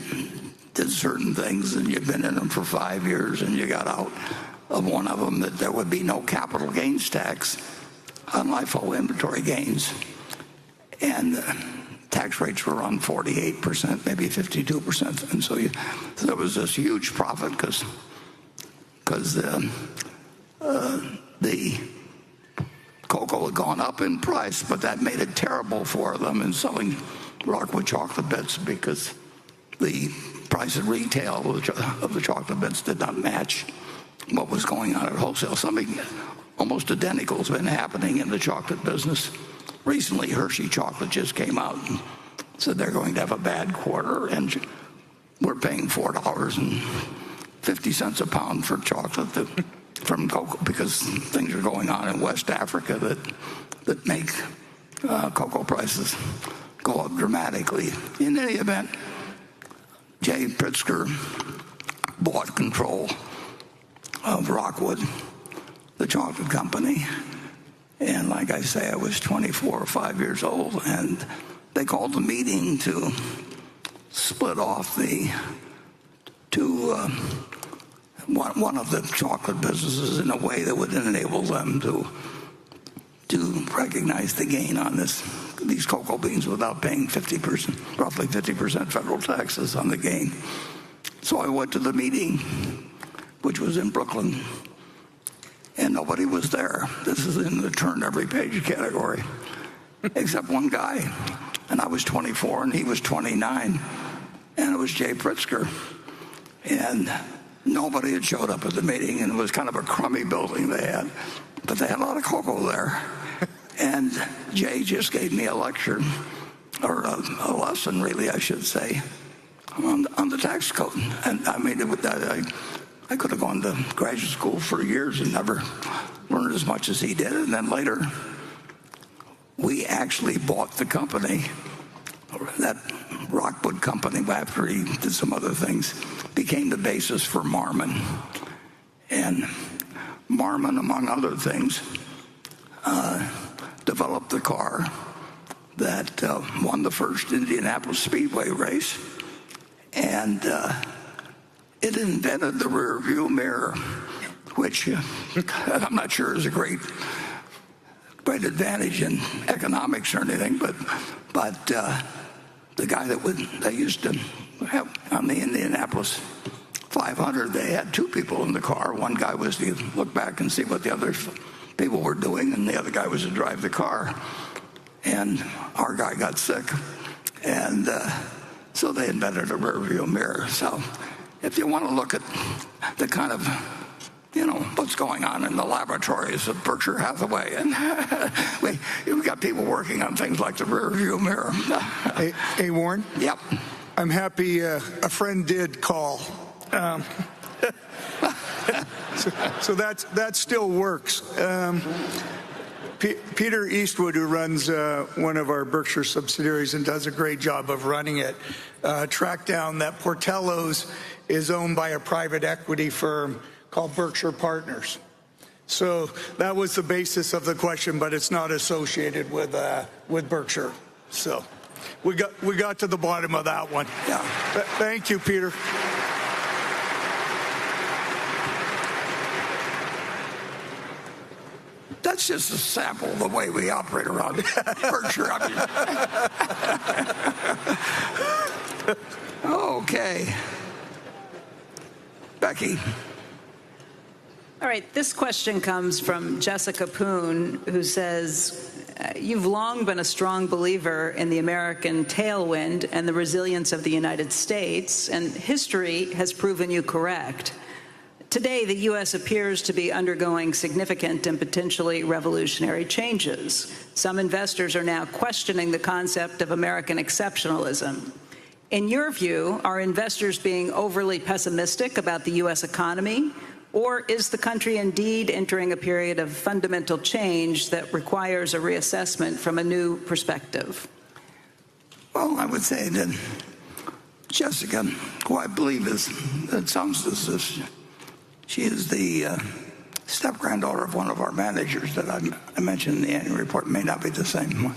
did certain things and you'd been in them for 5 years and you got out of one of them, that there would be no capital gains tax on LIFO inventory gains. And tax rates were around 48%, maybe 52%. And so there was this huge profit because the cocoa had gone up in price, but that made it terrible for them in selling Rockwood chocolate bits because the price at retail of the chocolate bits did not match what was going on at wholesale. Something almost identical has been happening in the chocolate business. Recently, Hershey Chocolate just came out and said they're going to have a bad quarter, and we're paying $4.50 a pound for chocolate from cocoa because things are going on in West Africa that make cocoa prices go up dramatically. In any event, Jay Pritzker bought control of Rockwood, the chocolate company. And like I say, I was 24 or 5 years old, and they called a meeting to split off the two, one of the chocolate businesses in a way that would enable them to recognize the gain on these cocoa beans without paying roughly 50% federal taxes on the gain. So I went to the meeting, which was in Brooklyn, and nobody was there. This is in the turn every page category, except one guy. And I was 24 and he was 29, and it was Jay Pritzker. And nobody had showed up at the meeting, and it was kind of a crummy building they had, but they had a lot of cocoa there. And Jay just gave me a lecture, or a lesson really, I should say, on the tax code. And I mean, I could have gone to graduate school for years and never learned as much as he did. And then later, we actually bought the company, that Rockwood company, after he did some other things, became the basis for Marmon. And Marmon, among other things, developed the car that won the first Indianapolis Speedway race. And it invented the rear view mirror, which I'm not sure is a great advantage in economics or anything, but the guy that used to have on the Indianapolis 500, they had two people in the car. One guy was to look back and see what the other people were doing, and the other guy was to drive the car. And our guy got sick, and so they invented a rear view mirror. So if you want to look at the kind of, what's going on in the laboratories of Berkshire Hathaway, and we've got people working on things like the rear view mirror. Hey, Warren? Yep. I'm happy a friend did call. So that still works. Peter Eastwood, who runs one of our Berkshire subsidiaries and does a great job of running it, tracked down that Portello's is owned by a private equity firm called Berkshire Partners. So that was the basis of the question, but it's not associated with Berkshire. So we got to the bottom of that one. Yeah. Thank you, Peter. That's just a sample of the way we operate around Berkshire. Okay. Becky. All right, this question comes from Jessica Poon, who says, you've long been a strong believer in the American tailwind and the resilience of the United States, and history has proven you correct. Today, the U.S. appears to be undergoing significant and potentially revolutionary changes. Some investors are now questioning the concept of American exceptionalism. In your view, are investors being overly pessimistic about the U.S. economy, or is the country indeed entering a period of fundamental change that requires a reassessment from a new perspective? Well, I would say that Jessica, who I believe it sounds as if she is the step-granddaughter of one of our managers that I mentioned in the annual report. It may not be the same one.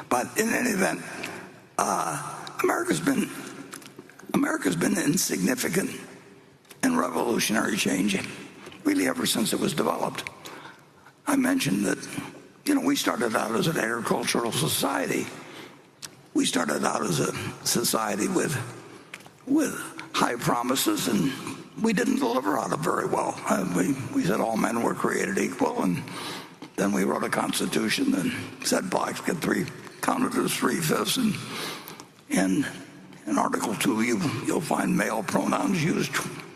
But in any event, America's been in significant and revolutionary change really ever since it was developed. I mentioned that, we started out as an agricultural society. We started out as a society with high promises, and we didn't deliver on it very well. We said all men were created equal, and then we wrote a constitution that said blacks get counted as 3/5, and in Article 2 you'll find male pronouns used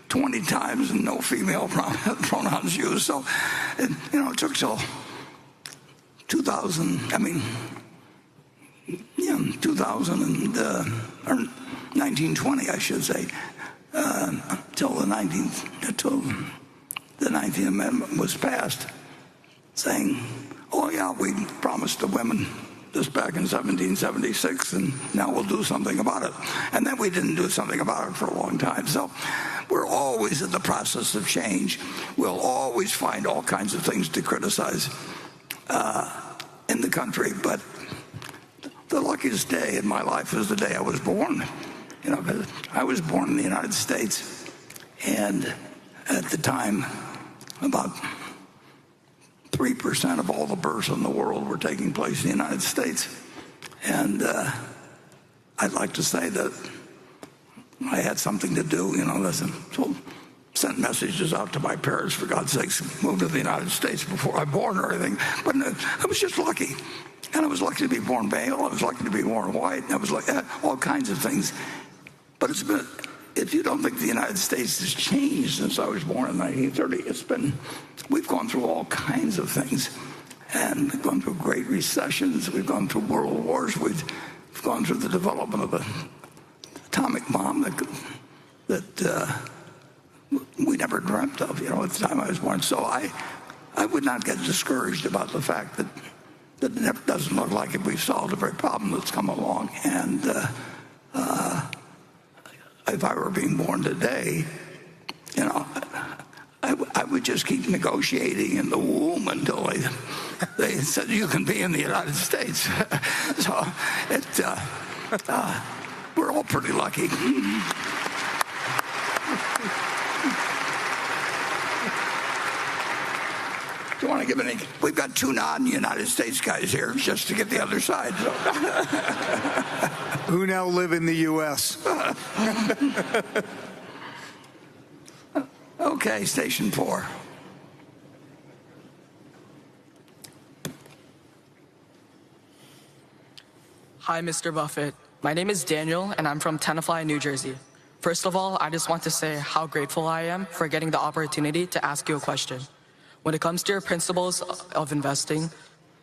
20 times and no female pronouns used. So, it took till 1920, I should say, till the 19th Amendment was passed, saying, "Oh yeah, we promised the women this back in 1776, and now we'll do something about it." And then we didn't do something about it for a long time. So we're always in the process of change. We'll always find all kinds of things to criticize in the country. But the luckiest day in my life is the day I was born. Because I was born in the United States, and at the time, about 3% of all the births in the world were taking place in the United States. And I'd like to say that I had something to do, so sent messages out to my parents, for God's sakes, move to the United States before I was born or anything. But I was just lucky. And I was lucky to be born male. I was lucky to be born white. And I was like all kinds of things. But if you don't think the United States has changed since I was born in 1930, we've gone through all kinds of things. And we've gone through great recessions. We've gone through world wars. We've gone through the development of the atomic bomb that we never dreamt of, at the time I was born. So I would not get discouraged about the fact that it doesn't look like we've solved every problem that's come along. And if I were being born today, I would just keep negotiating in the womb until they said you can be in the United States. So we're all pretty lucky. Do you want to give any? We've got 2 non-United States guys here just to get the other side. So. Who now live in the U.S. Okay, station 4. Hi, Mr. Buffett. My name is Daniel, and I'm from Tenafly, New Jersey. First of all, I just want to say how grateful I am for getting the opportunity to ask you a question. When it comes to your principles of investing,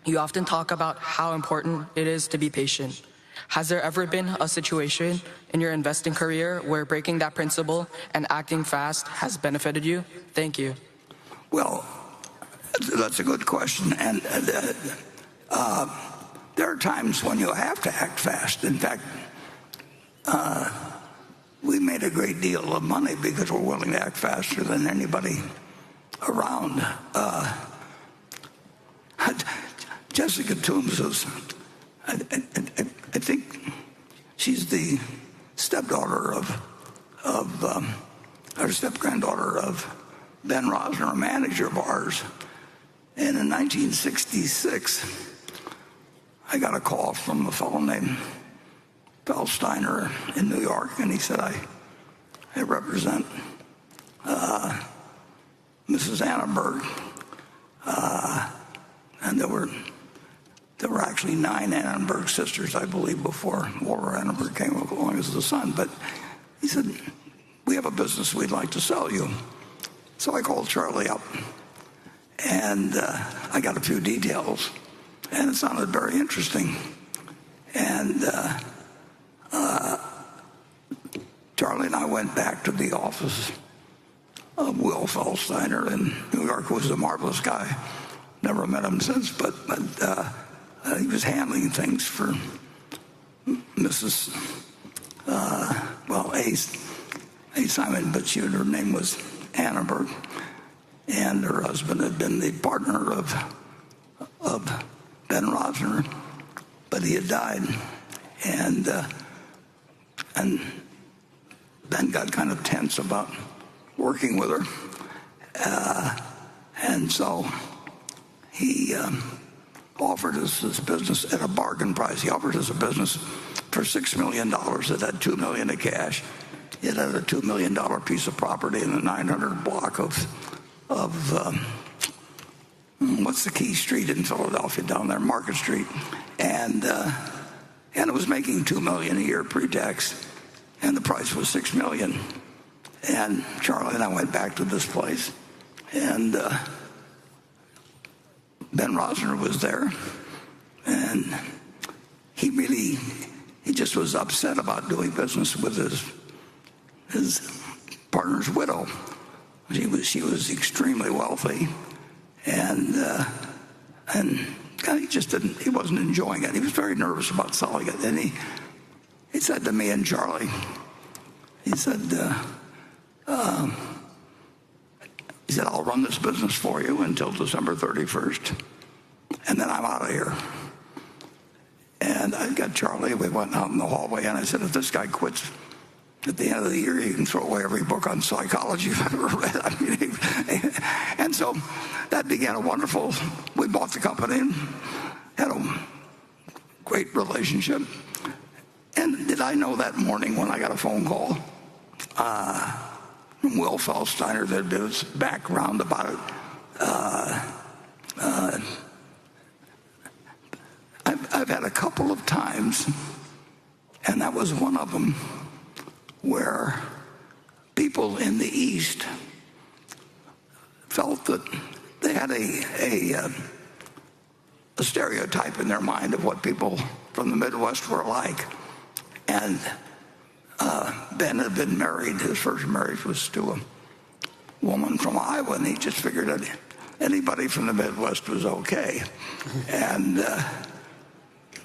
you often talk about how important it is to be patient. Has there ever been a situation in your investing career where breaking that principle and acting fast has benefited you? Thank you. Well, that's a good question. And there are times when you have to act fast. In fact, we made a great deal of money because we're willing to act faster than anybody around. Jessica Toombs is, I think she's the stepdaughter or step-granddaughter of Ben Rosner, a manager of ours. And in 1966, I got a call from a fellow named Feldsteiner in New York, and he said, I represent Mrs. Annenberg. And there were actually 9 Annenberg sisters, I believe, before Laura Annenberg came along as the son. But he said, we have a business we'd like to sell you. So I called Charlie up, and I got a few details, and it sounded very interesting. And Charlie and I went back to the office of Will Feldsteiner in New York, who was a marvelous guy. Never met him since, but he was handling things for Mrs. A. Simon, but her name was Annenberg, and her husband had been the partner of Ben Rosner, but he had died, and Ben got kind of tense about working with her, and so he offered us this business at a bargain price. He offered us a business for $6 million. It had $2 million in cash. It had a $2 million piece of property in a 900 block of what's the key street in Philadelphia down there, Market Street, and it was making $2 million a year pre-tax, and the price was $6 million. And Charlie and I went back to this place, and Ben Rosner was there, and he just was upset about doing business with his partner's widow. She was extremely wealthy, and he wasn't enjoying it. He was very nervous about selling it, and he said to me and Charlie, he said, I'll run this business for you until December 31st, and then I'm out of here. And I got Charlie, we went out in the hallway, and I said, if this guy quits at the end of the year, you can throw away every book on psychology you've ever read. And so that began a wonderful, we bought the company and had a great relationship. And did I know that morning when I got a phone call from Will Feldsteiner that did his background about it? I've had a couple of times, and that was one of them, where people in the East felt that they had a stereotype in their mind of what people from the Midwest were like. And Ben had been married. His first marriage was to a woman from Iowa, and he just figured that anybody from the Midwest was okay. And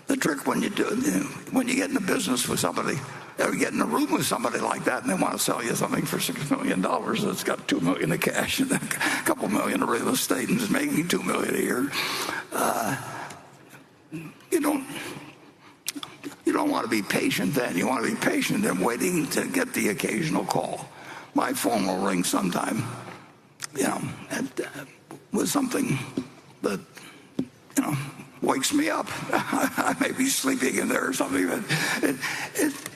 the trick when you get in a business with somebody, or get in a room with somebody like that, and they want to sell you something for $6 million that's got $2 million of cash and a couple million of real estate and is making $2 million a year, you don't want to be patient then. You want to be patient and waiting to get the occasional call. My phone will ring sometime, with something that, wakes me up. I may be sleeping in there or something, but you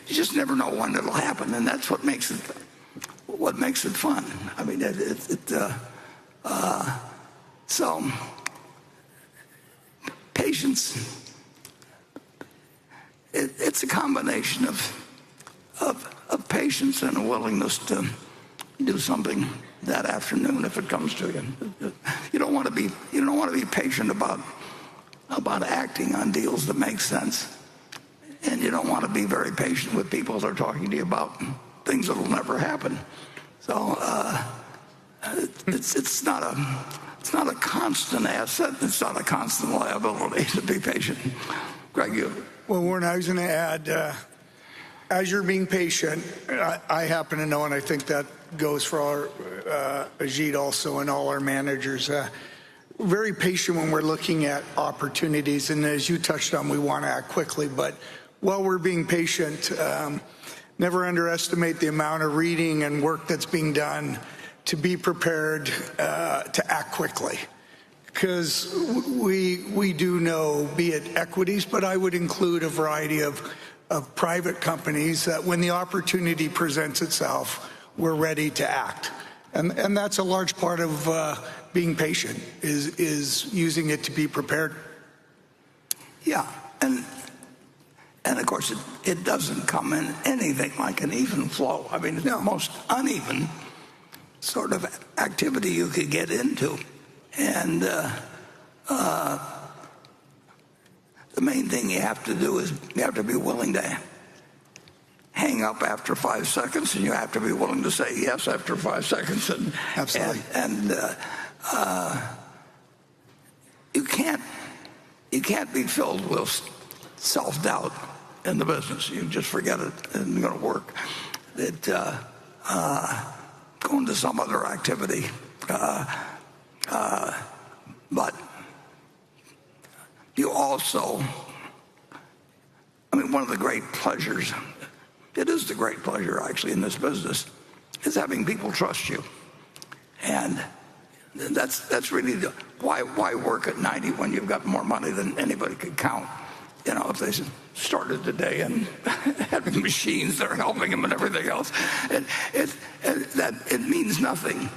just never know when it'll happen, and that's what makes it fun. I mean, so patience. It's a combination of patience and a willingness to do something that afternoon if it comes to you. You don't want to be patient about acting on deals that make sense, and you don't want to be very patient with people that are talking to you about things that will never happen. So it's not a constant asset. It's not a constant liability to be patient. Greg, you. Well, Warren, I was going to add, as you're being patient, I happen to know, and I think that goes for our Ajit also and all our managers. Very patient when we're looking at opportunities, and as you touched on, we want to act quickly. But while we're being patient, never underestimate the amount of reading and work that's being done to be prepared to act quickly. Because we do know, be it equities, but I would include a variety of private companies that when the opportunity presents itself, we're ready to act. And that's a large part of being patient, is using it to be prepared. Yeah, and of course it doesn't come in anything like an even flow. I mean, it's the most uneven sort of activity you could get into. And the main thing you have to do is you have to be willing to hang up after 5 seconds, and you have to be willing to say yes after 5 seconds. And, absolutely. And you can't be filled with self-doubt in the business. You just forget it. It isn't going to work. Go into some other activity. But you also, one of the great pleasures, it is the great pleasure actually in this business, is having people trust you. And that's really why work at 90 when you've got more money than anybody could count. If they started today and having machines that are helping them and everything else, it means nothing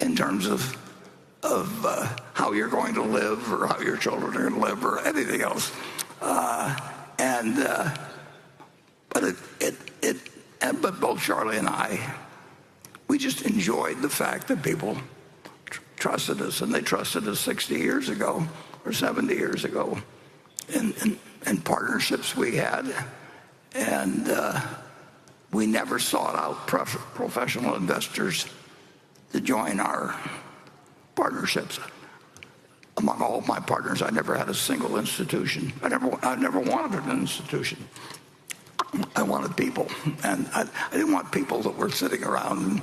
in terms of how you're going to live or how your children are going to live or anything else. But both Charlie and I, we just enjoyed the fact that people trusted us, and they trusted us 60 years ago or 70 years ago in partnerships we had. And we never sought out professional investors to join our partnerships. Among all my partners, I never had a single institution. I never wanted an institution. I wanted people, and I didn't want people that were sitting around and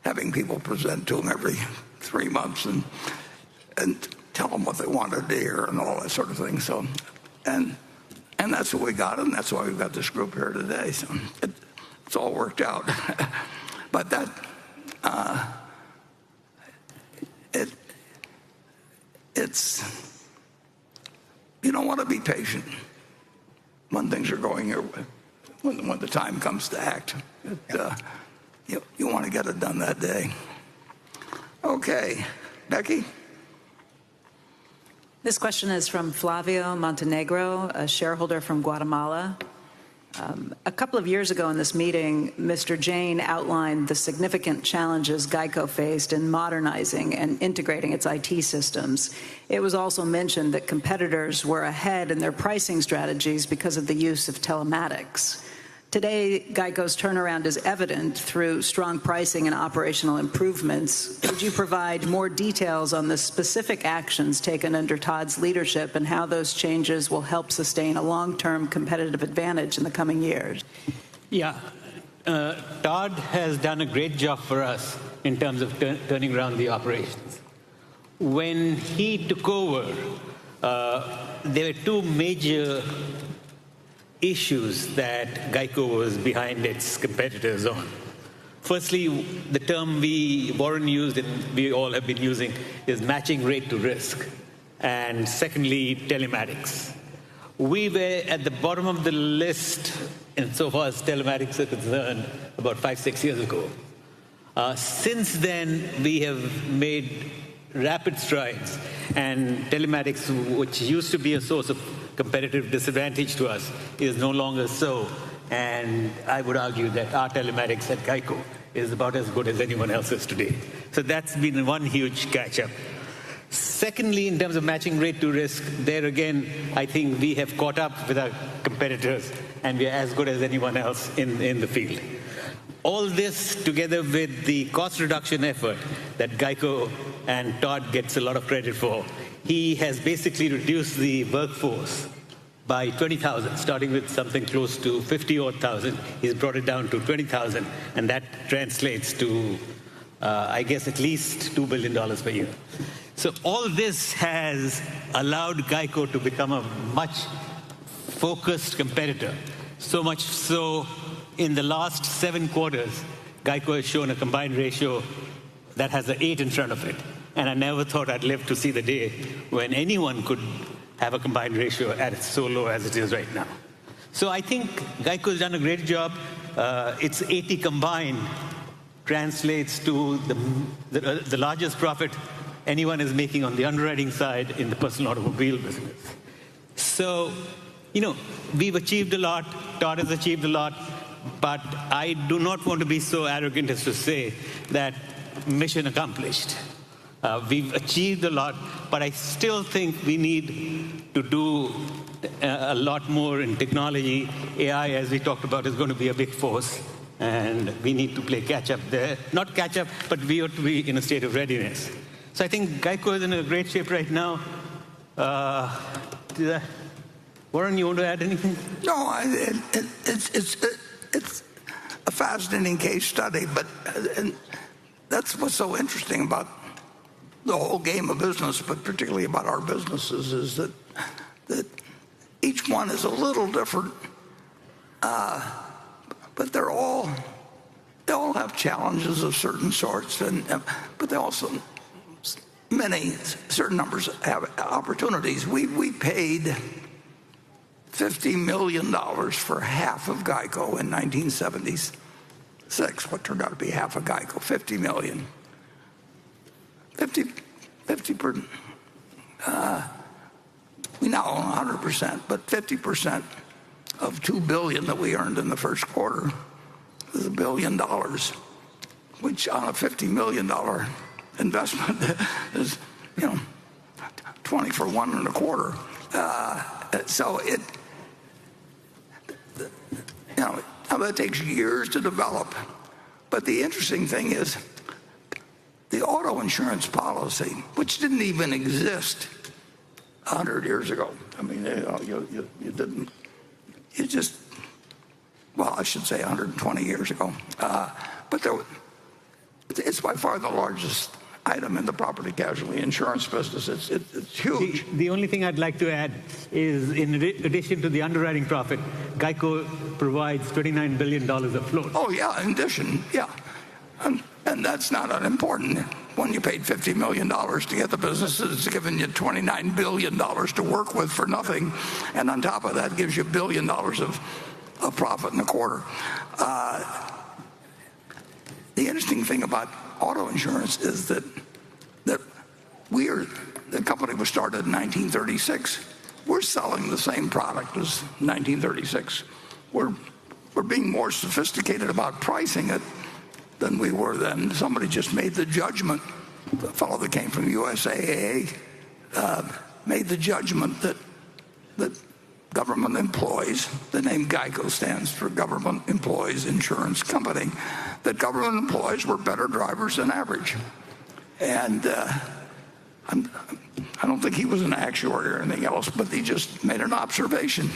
having people present to them every 3 months and tell them what they wanted to hear and all that sort of thing. So, and that's what we got, and that's why we've got this group here today. So it's all worked out. But that it's you don't want to be patient when things are going your way. When the time comes to act, you want to get it done that day. Okay, Becky? This question is from Flavio Montenegro, a shareholder from Guatemala. A couple of years ago in this meeting, Mr. Jain outlined the significant challenges GEICO faced in modernizing and integrating its IT systems. It was also mentioned that competitors were ahead in their pricing strategies because of the use of telematics. Today, GEICO's turnaround is evident through strong pricing and operational improvements. Could you provide more details on the specific actions taken under Todd's leadership and how those changes will help sustain a long-term competitive advantage in the coming years? Yeah, Todd has done a great job for us in terms of turning around the operations. When he took over, there were two major issues that GEICO was behind its competitors on. Firstly, the term Warren used and we all have been using is matching rate to risk. And secondly, telematics. We were at the bottom of the list insofar as telematics are concerned about 5-6 years ago. Since then, we have made rapid strides, and telematics, which used to be a source of competitive disadvantage to us, is no longer so. And I would argue that our telematics at GEICO is about as good as anyone else's today. So that's been one huge catch-up. Secondly, in terms of matching rate to risk, there again, I think we have caught up with our competitors, and we are as good as anyone else in the field. All this together with the cost reduction effort that GEICO and Todd gets a lot of credit for, he has basically reduced the workforce by 20,000, starting with something close to 50,000. He's brought it down to 20,000, and that translates to, I guess, at least $2 billion per year. So all this has allowed GEICO to become a much focused competitor, so much so in the last 7 quarters, GEICO has shown a combined ratio that has an 8 in front of it. And I never thought I'd live to see the day when anyone could have a combined ratio at so low as it is right now. So I think GEICO has done a great job. Its 80 combined translates to the largest profit anyone is making on the underwriting side in the personal automobile business. So, we've achieved a lot. Todd has achieved a lot. But I do not want to be so arrogant as to say that mission accomplished. We've achieved a lot, but I still think we need to do a lot more in technology. AI, as we talked about, is going to be a big force, and we need to play catch-up there. Not catch-up, but we ought to be in a state of readiness. So I think GEICO is in a great shape right now. Warren, you want to add anything? No, it's a fascinating case study, but and that's what's so interesting about the whole game of business, but particularly about our businesses, is that each one is a little different, but they all have challenges of certain sorts, but they also certain numbers have opportunities. We paid $50 million for half of GEICO in 1976. What turned out to be half of GEICO, $50 million. $50 50%. We now own 100%, but 50% of $2 billion that we earned in the first quarter is $1 billion, which on a $50 million investment is, 20 for 1 1/4. So that takes years to develop. But the interesting thing is the auto insurance policy, which didn't even exist 100 years ago. I mean, you didn't. You just, well, I should say 120 years ago. But it's by far the largest item in the property casualty insurance business. It's huge. The only thing I'd like to add is, in addition to the underwriting profit, GEICO provides $29 billion of float. Oh, yeah, in addition, yeah. And that's not unimportant. When you paid $50 million to get the business, it's giving you $29 billion to work with for nothing. And on top of that, gives you $1 billion of profit in a quarter. The interesting thing about auto insurance is that the company was started in 1936. We're selling the same product as 1936. We're being more sophisticated about pricing it than we were then. Somebody just made the judgment, the fellow that came from USAA made the judgment that government employees, the name GEICO stands for Government Employees Insurance Company, that government employees were better drivers than average. And I don't think he was an actuary or anything else, but he just made an observation.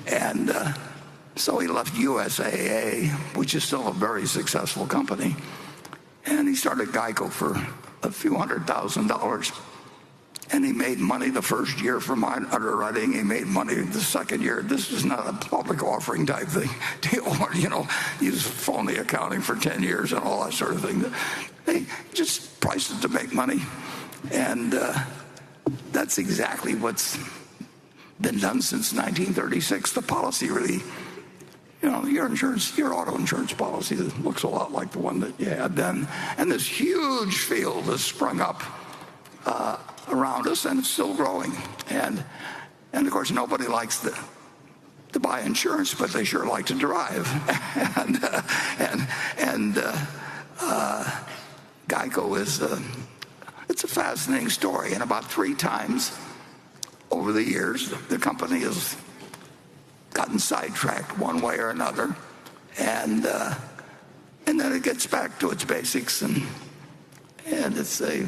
And so he left USAA, which is still a very successful company, and he started GEICO for a few $100,000. And he made money the first year from underwriting. He made money the second year. This is not a public offering type thing. Use phony accounting for 10 years and all that sort of thing. They just priced it to make money. And that's exactly what's been done since 1936. The policy really, your auto insurance policy looks a lot like the one that you had then. And this huge field has sprung up around us, and it's still growing. And of course, nobody likes to buy insurance, but they sure like to drive. and GEICO it's a fascinating story. And about 3 times over the years, the company has gotten sidetracked one way or another, and then it gets back to its basics, and it's a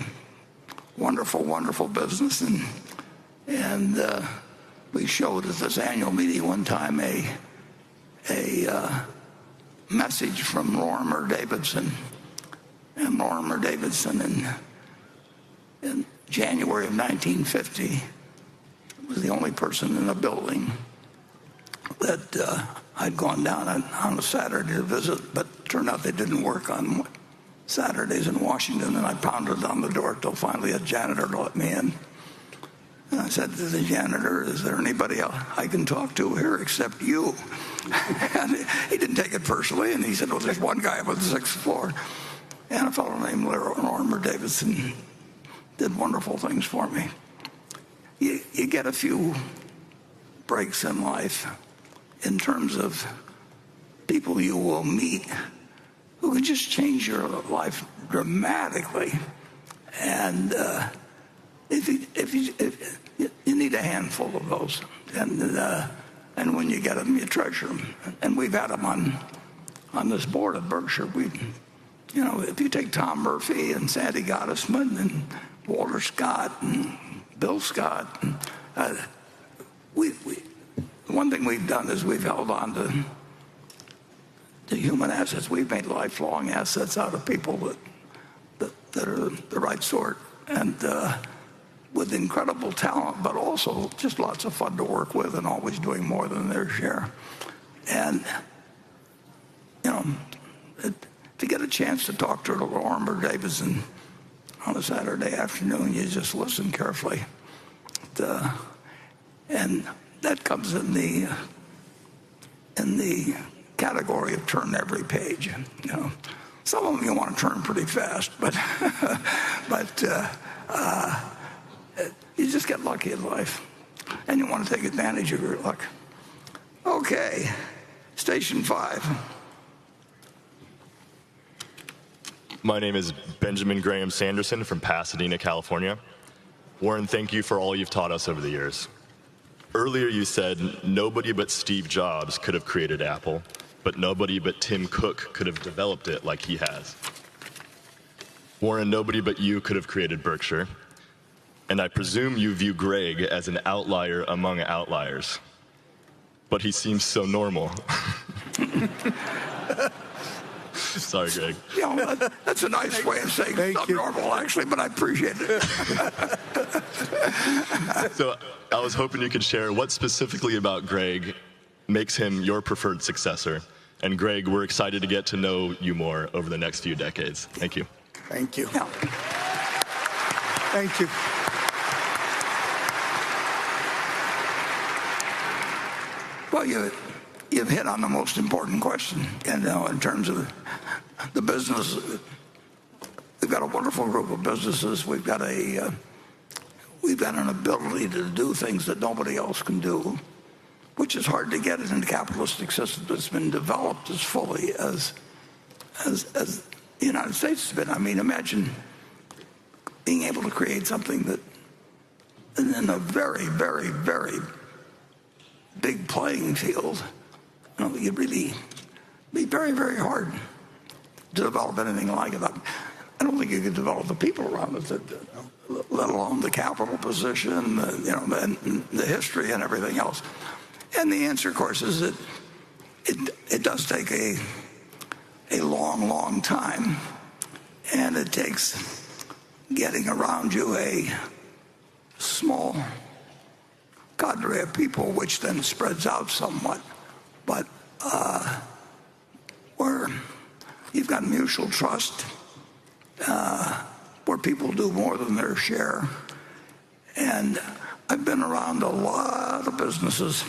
wonderful, wonderful business. And we showed at this annual meeting one time a message from Lorimer Davidson. And Lorimer Davidson in January of 1950 was the only person in the building that I'd gone down on a Saturday to visit, but it turned out they didn't work on Saturdays in Washington, and I pounded on the door till finally a janitor let me in. And I said to the janitor, "Is there anybody else I can talk to here except you?" And he didn't take it personally, and he said, "Well, there's one guy up on the 6th floor." And a fellow named Lorimer Davidson did wonderful things for me. You get a few breaks in life in terms of people you will meet who can just change your life dramatically. And if you need a handful of those, and when you get them, you treasure them. And we've had them on this board at Berkshire. If you take Tom Murphy and Sandy Gottesman and Walter Scott and Bill Scott, one thing we've done is we've held on to human assets. We've made lifelong assets out of people that are the right sort, and with incredible talent, but also just lots of fun to work with and always doing more than their share. And, if you get a chance to talk to Lorimer Davidson on a Saturday afternoon, you just listen carefully. And that comes in the category of turn every page. Some of them you want to turn pretty fast, but You just get lucky in life, and you want to take advantage of your luck. Okay, station 5. My name is Benjamin Graham Sanderson from Pasadena, California. Warren, thank you for all you've taught us over the years. Earlier you said nobody but Steve Jobs could have created Apple, but nobody but Tim Cook could have developed it like he has. Warren, nobody but you could have created Berkshire, and I presume you view Greg as an outlier among outliers, but he seems so normal. Sorry, Greg. That's a nice way of saying subnormal, actually, but I appreciate it. So I was hoping you could share what specifically about Greg makes him your preferred successor. And Greg, we're excited to get to know you more over the next few decades. Thank you. Thank you. Yeah. Thank you. Well, you've hit on the most important question. And in terms of the business, we've got a wonderful group of businesses. We've got an ability to do things that nobody else can do, which is hard to get in a capitalistic system that's been developed as fully as the United States has been. I mean, imagine being able to create something that, in a very, very, very big playing field, you'd really be very, very hard to develop anything like it. I don't think you could develop the people around it, let alone the capital position, and the history and everything else. And the answer, of course, is that it does take a long, long time, and it takes getting around you a small cadre of people, which then spreads out somewhat. But where you've got mutual trust, where people do more than their share. And I've been around a lot of businesses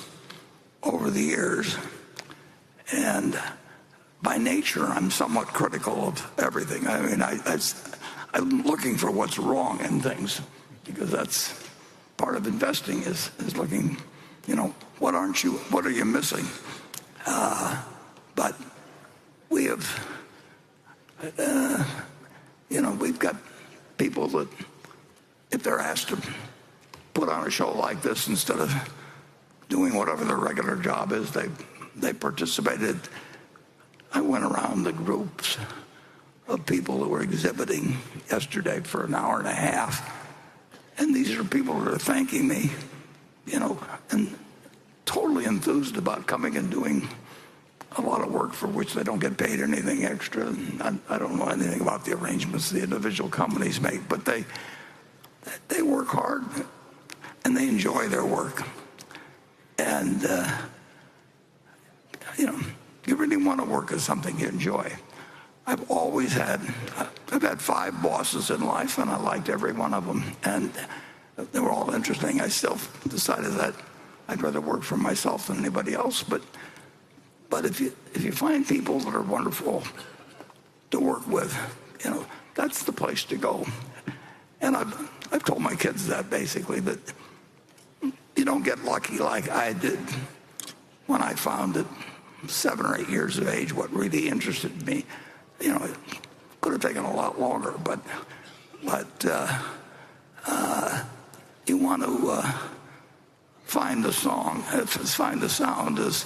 over the years, and by nature, I'm somewhat critical of everything. I mean, I'm looking for what's wrong in things, because that's part of investing is looking, what are you missing? But we have, we've got people that, if they're asked to put on a show like this, instead of doing whatever their regular job is, they participated. I went around the groups of people who were exhibiting yesterday for an hour and a half, and these are people that are thanking me, and totally enthused about coming and doing a lot of work for which they don't get paid anything extra. And I don't know anything about the arrangements the individual companies make, but they work hard and they enjoy their work. And you really want to work at something you enjoy. I've had 5 bosses in life, and I liked every one of them, and they were all interesting. I still decided that I'd rather work for myself than anybody else. But if you find people that are wonderful to work with, that's the place to go. And I've told my kids that, basically, that you don't get lucky like I did when I found at 7 or 8 years of age what really interested me. It could have taken a lot longer, but you want to find the song. Find the sound is.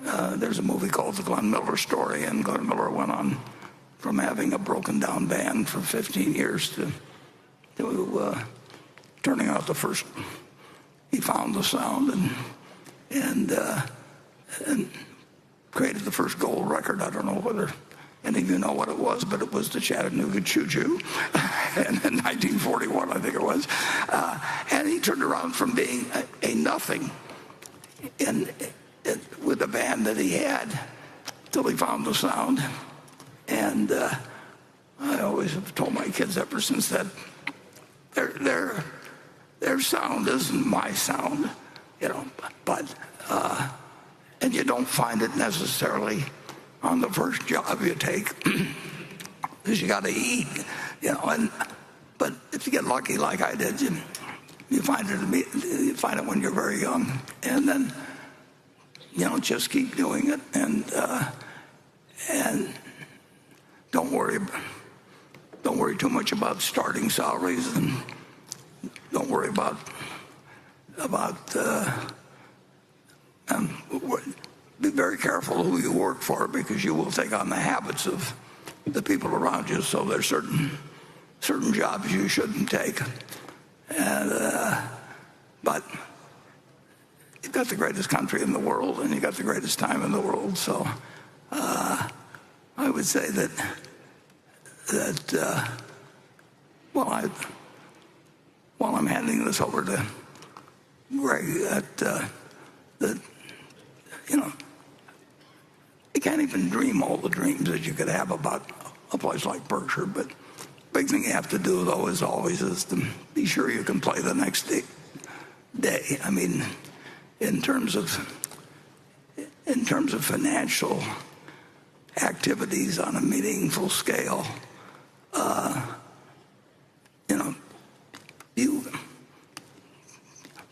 There's a movie called The Glenn Miller Story, and Glenn Miller went on from having a broken down band for 15 years to turning out the first. He found the sound and created the first gold record. I don't know whether any of you know what it was, but it was the Chattanooga Choo Choo in 1941, I think it was. And he turned around from being a nothing with the band that he had till he found the sound. And I always have told my kids ever since that their sound isn't my sound, but and you don't find it necessarily on the first job you take, because you got to eat, but if you get lucky like I did, you find it when you're very young, and then just keep doing it, and don't worry too much about starting salaries, and don't worry about be very careful who you work for, because you will take on the habits of the people around you. So there's certain jobs you shouldn't take, but you've got the greatest country in the world, and you've got the greatest time in the world. So I would say that while I'm handing this over to Greg, you can't even dream all the dreams that you could have about a place like Berkshire. But the big thing you have to do, though, is to be sure you can play the next day. I mean, in terms of financial activities on a meaningful scale,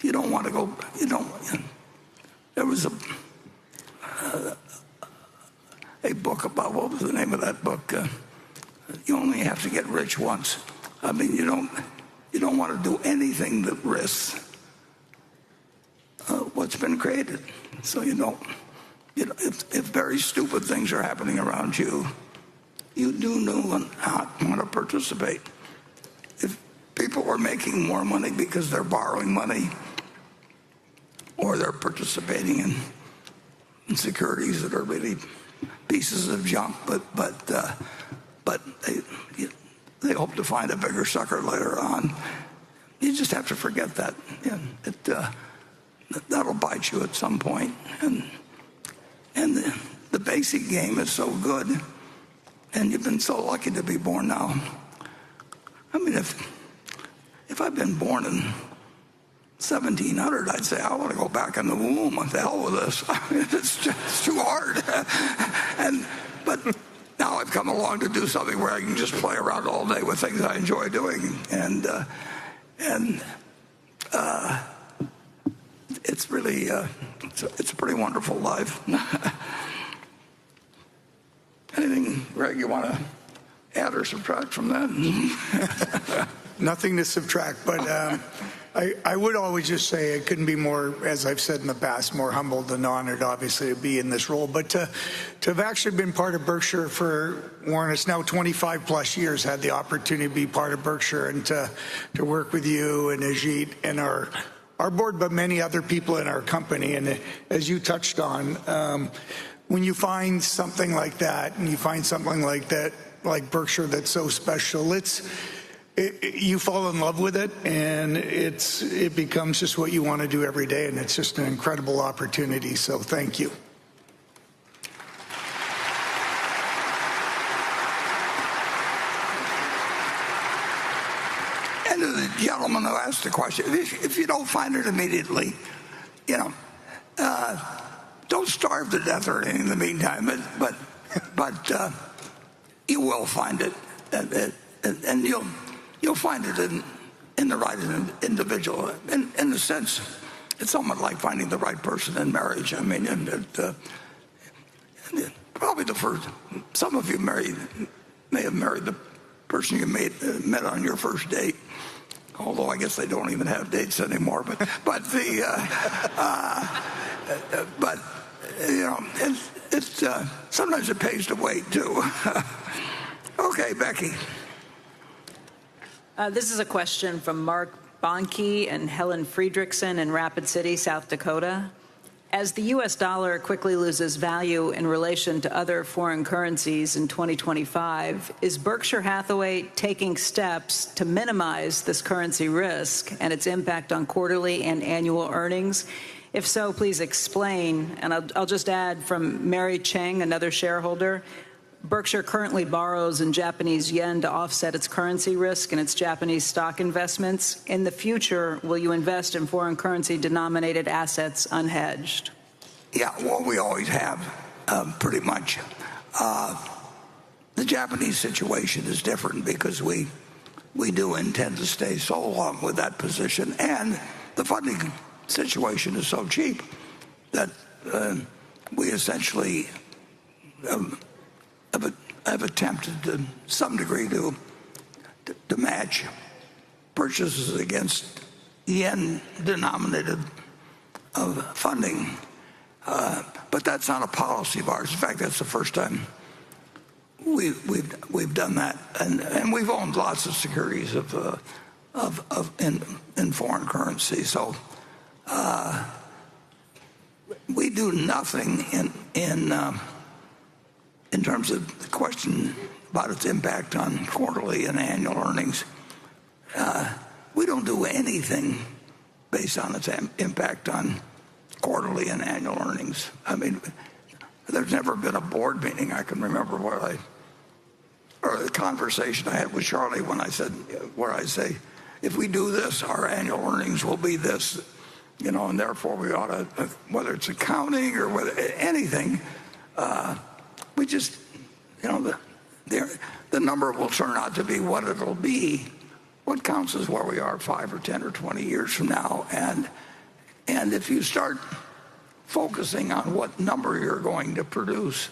you don't want to go. There was a book about, what was the name of that book? You only have to get rich once. I mean, you don't want to do anything that risks what's been created. So if very stupid things are happening around you, you do not want to participate. If people are making more money because they're borrowing money, or they're participating in securities that are really pieces of junk, but they hope to find a bigger sucker later on. You just have to forget that. That'll bite you at some point. And the basic game is so good, and you've been so lucky to be born now. I mean, if I'd been born in 1700, I'd say, I want to go back in the womb. What the hell with this? I mean, it's too hard. But now I've come along to do something where I can just play around all day with things I enjoy doing, and it's really it's a pretty wonderful life. Anything, Greg, you want to add or subtract from that? Nothing to subtract, but I would always just say I couldn't be more, as I've said in the past, more humbled and honored, obviously, to be in this role. But to have actually been part of Berkshire for, Warren, it's now 25 plus years, had the opportunity to be part of Berkshire, and to work with you and Ajit and our board, but many other people in our company. And as you touched on, when you find something like that, and you find something like that, like Berkshire, that's so special, you fall in love with it, and it becomes just what you want to do every day, and it's just an incredible opportunity. So thank you. And to the gentleman who asked the question, if you don't find it immediately, don't starve to death or anything in the meantime. But you will find it, and you'll find it in the right individual. In a sense, it's somewhat like finding the right person in marriage. I mean, probably some of you may have married the person you met on your first date. Although I guess they don't even have dates anymore. But sometimes it pays to wait too. Okay, Becky. This is a question from Mark Bonke and Helen Friedrichsen in Rapid City, South Dakota. As the U.S. dollar quickly loses value in relation to other foreign currencies in 2025, is Berkshire Hathaway taking steps to minimize this currency risk and its impact on quarterly and annual earnings? If so, please explain. And I'll just add from Mary Cheng, another shareholder, Berkshire currently borrows in Japanese yen to offset its currency risk and its Japanese stock investments. In the future, will you invest in foreign currency denominated assets unhedged? Yeah, well, we always have, pretty much. The Japanese situation is different because we we do intend to stay so long with that position, and the funding situation is so cheap that we essentially have attempted to some degree to match purchases against yen-denominated funding. But that's not a policy of ours. In fact, that's the first time we've done that, and we've owned lots of securities in foreign currency. So we do nothing in terms of the question about its impact on quarterly and annual earnings. We don't do anything based on its impact on quarterly and annual earnings. I mean, there's never been a board meeting I can remember or the conversation I had with Charlie where I say, if we do this, our annual earnings will be this, and therefore we ought to, whether it's accounting or whether anything, we just, the number will turn out to be what it'll be. What counts is where we are 5 or 10 or 20 years from now. And if you start focusing on what number you're going to produce,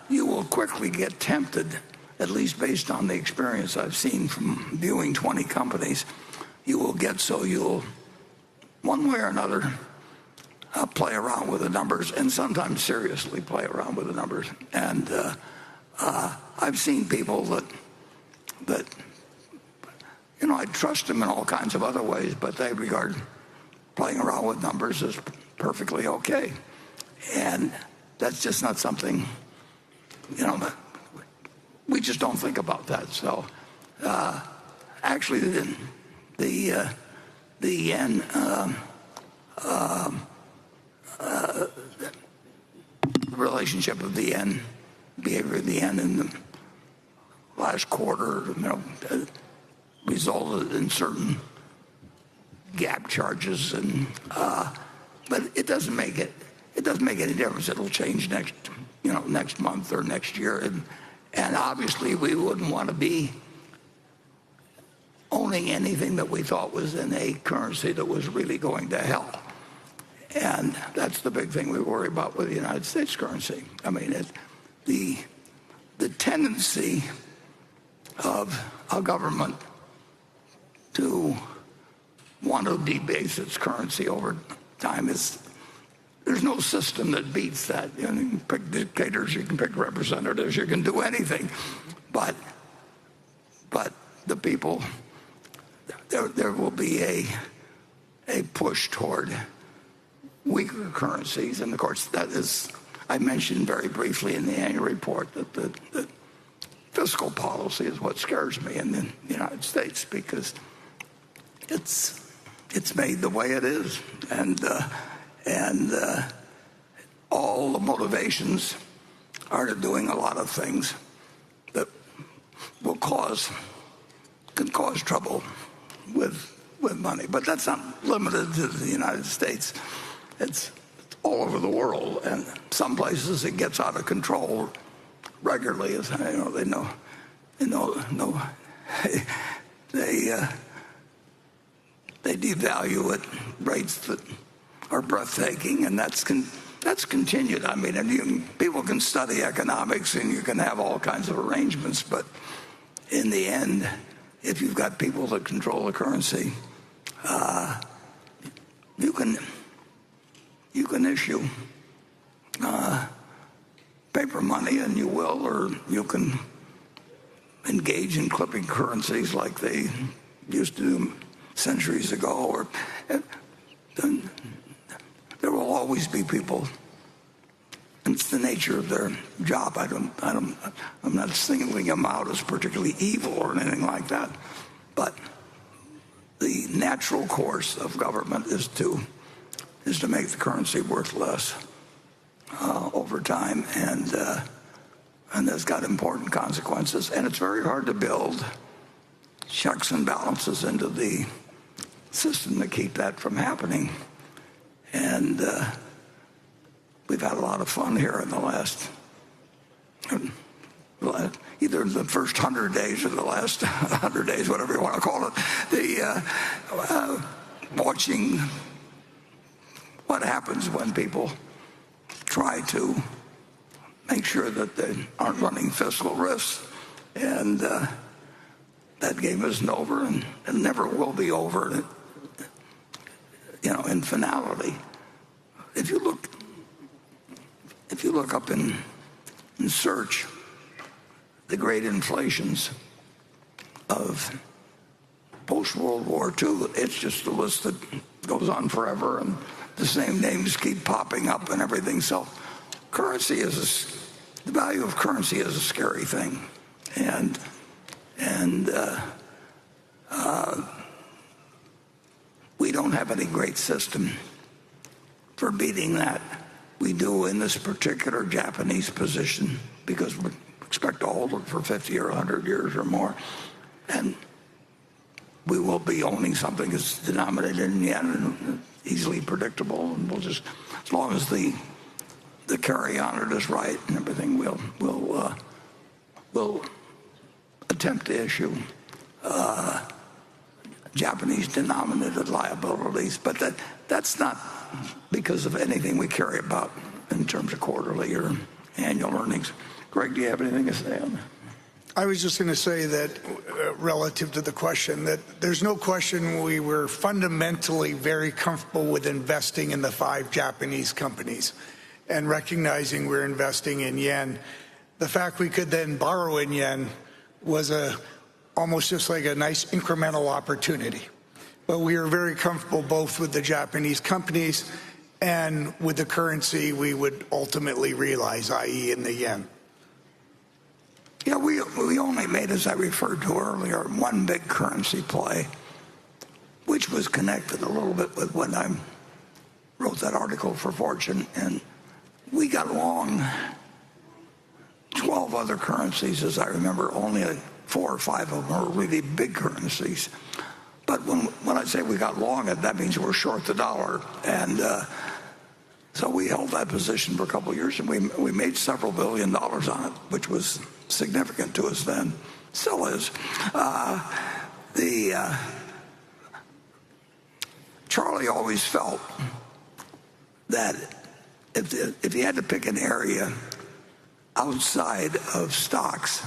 you will quickly get tempted, at least based on the experience I've seen from viewing 20 companies. You'll, one way or another, play around with the numbers, and sometimes seriously play around with the numbers. And I've seen people that I trust them in all kinds of other ways, but they regard playing around with numbers as perfectly okay. And that's just not something, we just don't think about that. So actually the yen, the relationship of the yen, behavior of the yen in the last quarter, resulted in certain gap charges, but it doesn't make any difference. It'll change next month or next year, and obviously we wouldn't want to be owning anything that we thought was in a currency that was really going to hell. And that's the big thing we worry about with the United States currency. I mean, the tendency of a government to want to debase its currency over time there's no system that beats that. You can pick dictators, you can pick representatives, you can do anything, but the people, there will be a push toward weaker currencies, and of course that is, I mentioned very briefly in the annual report that the fiscal policy is what scares me in the United States, because it's made the way it is, and all the motivations are to doing a lot of things that can cause trouble with money. But that's not limited to the United States. It's all over the world, and some places it gets out of control regularly. As they know, they devalue at rates that are breathtaking, and that's continued. I mean, and people can study economics and you can have all kinds of arrangements, but in the end, if you've got people that control the currency, you can issue paper money, and you will, or you can engage in clipping currencies like they used to do centuries ago. Or there will always be people. It's the nature of their job. I'm not singling them out as particularly evil or anything like that, but the natural course of government is to make the currency worth less over time, and that's got important consequences. And it's very hard to build checks and balances into the system to keep that from happening. And we've had a lot of fun here in the last either the first 100 days or the last 100 days, whatever you want to call it, watching what happens when people try to make sure that they aren't running fiscal risks. And that game isn't over, and it never will be over, in finality. If you look up in search the great inflations of post-World War II, it's just a list that goes on forever, and the same names keep popping up and everything. So the value of currency is a scary thing. And we don't have any great system for beating that. We do in this particular Japanese position because we expect to hold it for 50 or 100 years or more. And we will be owning something that's denominated in yen and easily predictable. And we'll just, as long as the carry on it is right and everything, we'll attempt to issue Japanese denominated liabilities, but that's not because of anything we carry about in terms of quarterly or annual earnings. Greg, do you have anything to say on that? I was just going to say that relative to the question, that there's no question we were fundamentally very comfortable with investing in the 5 Japanese companies and recognizing we're investing in yen. The fact we could then borrow in yen was almost just like a nice incremental opportunity. But we are very comfortable both with the Japanese companies and with the currency we would ultimately realize, i.e. in the yen. Yeah, we only made, as I referred to earlier, one big currency play, which was connected a little bit with when I wrote that article for Fortune, and we got long 12 other currencies, as I remember. Only 4 or 5 of them are really big currencies. But when I say we got long it, that means we're short the dollar. And so we held that position for a couple of years, and we made several $1 billion on it, which was significant to us then. Still is. Charlie always felt that if you had to pick an area outside of stocks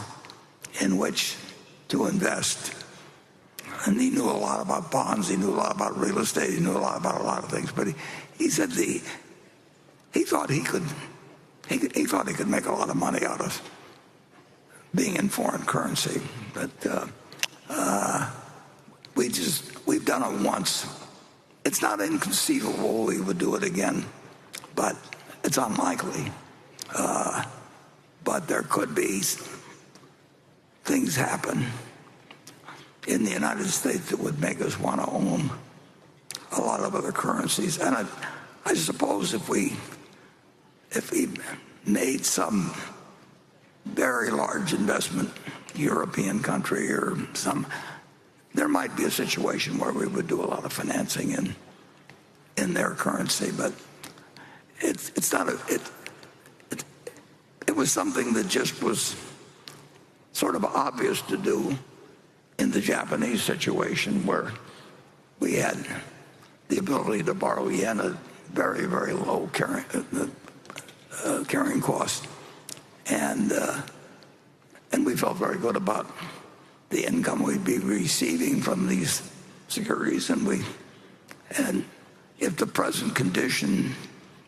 in which to invest, and he knew a lot about bonds, he knew a lot about real estate, he knew a lot about a lot of things, but he said he thought he could make a lot of money out of being in foreign currency. But we've done it once. It's not inconceivable we would do it again, but it's unlikely. But there could be things happen in the United States that would make us want to own a lot of other currencies. And I suppose if we made some very large investment, European country or there might be a situation where we would do a lot of financing in their currency, but it's not it was something that just was sort of obvious to do in the Japanese situation, where we had the ability to borrow yen at very, very low carrying cost, and we felt very good about the income we'd be receiving from these securities, and if the present condition,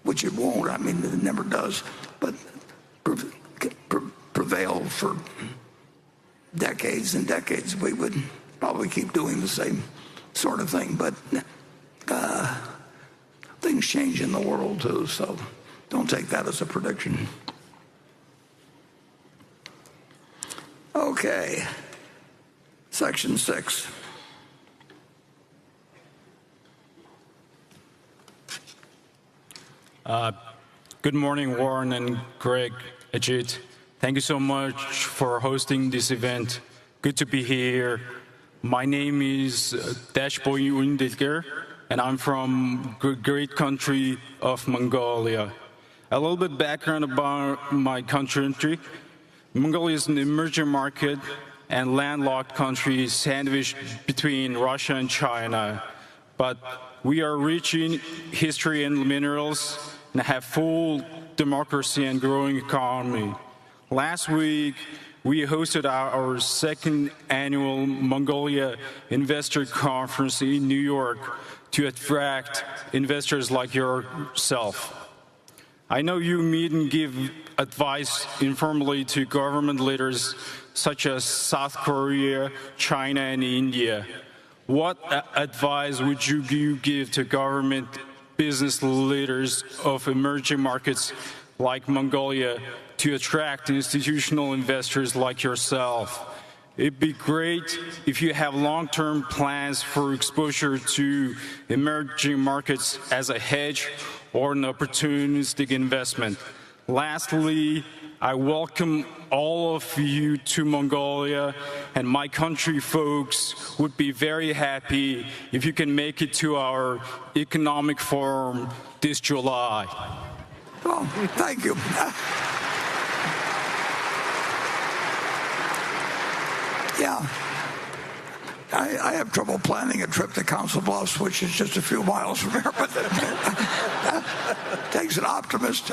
which it won't, I mean it never does, but prevail for decades and decades, we would probably keep doing the same sort of thing. But things change in the world too, so don't take that as a prediction. Okay, section 6. Good morning, Warren and Greg, Ajit. Thank you so much for hosting this event. Good to be here. My name is Dashboy Undilger, and I'm from great country of Mongolia. A little bit background about my country. Mongolia is an emerging market and landlocked country sandwiched between Russia and China. But we are rich in history and minerals and have full democracy and growing economy. Last week, we hosted our second annual Mongolia Investor Conference in New York to attract investors like yourself. I know you meet and give advice informally to government leaders such as South Korea, China, and India. What advice would you give to government business leaders of emerging markets like Mongolia to attract institutional investors like yourself? It'd be great if you have long-term plans for exposure to emerging markets as a hedge or an opportunistic investment. Lastly, I welcome all of you to Mongolia, and my country folks would be very happy if you can make it to our economic forum this July. Well, thank you. Yeah, I have trouble planning a trip to Council Bluffs, which is just a few miles from here, but it takes an optimist.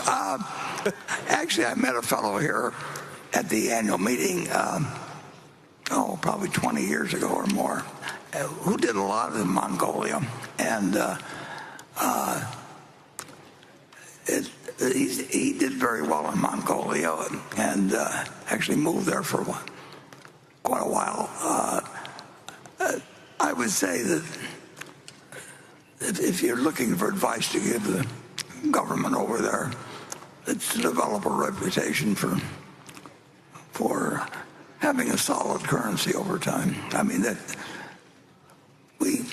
Actually, I met a fellow here at the annual meeting, probably 20 years ago or more, who did a lot in Mongolia. And he did very well in Mongolia and actually moved there for quite a while. I would say that if you're looking for advice to give the government over there, it's to develop a reputation for having a solid currency over time. I mean, that we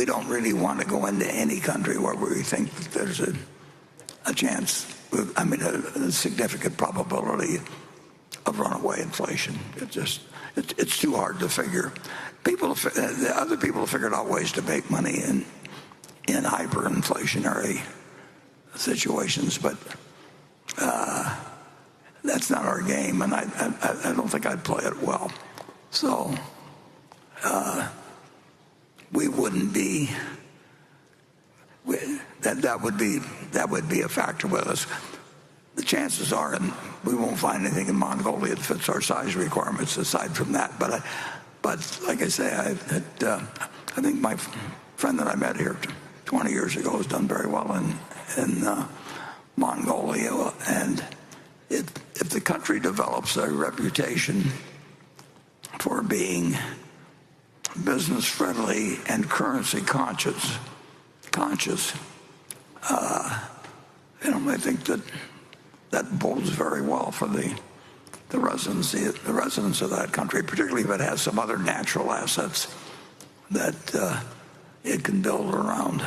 don't really want to go into any country where we think that there's a chance, a significant probability of runaway inflation. It's too hard to figure. Other people have figured out ways to make money in hyperinflationary situations, but that's not our game, and I don't think I'd play it well. So we wouldn't be. That would be a factor with us. The chances are, and we won't find anything in Mongolia that fits our size requirements aside from that. But like I say, I think my friend that I met here 20 years ago has done very well in Mongolia. And if the country develops a reputation for being business friendly and currency conscious, I think that bodes very well for the residents of that country, particularly if it has some other natural assets that it can build around.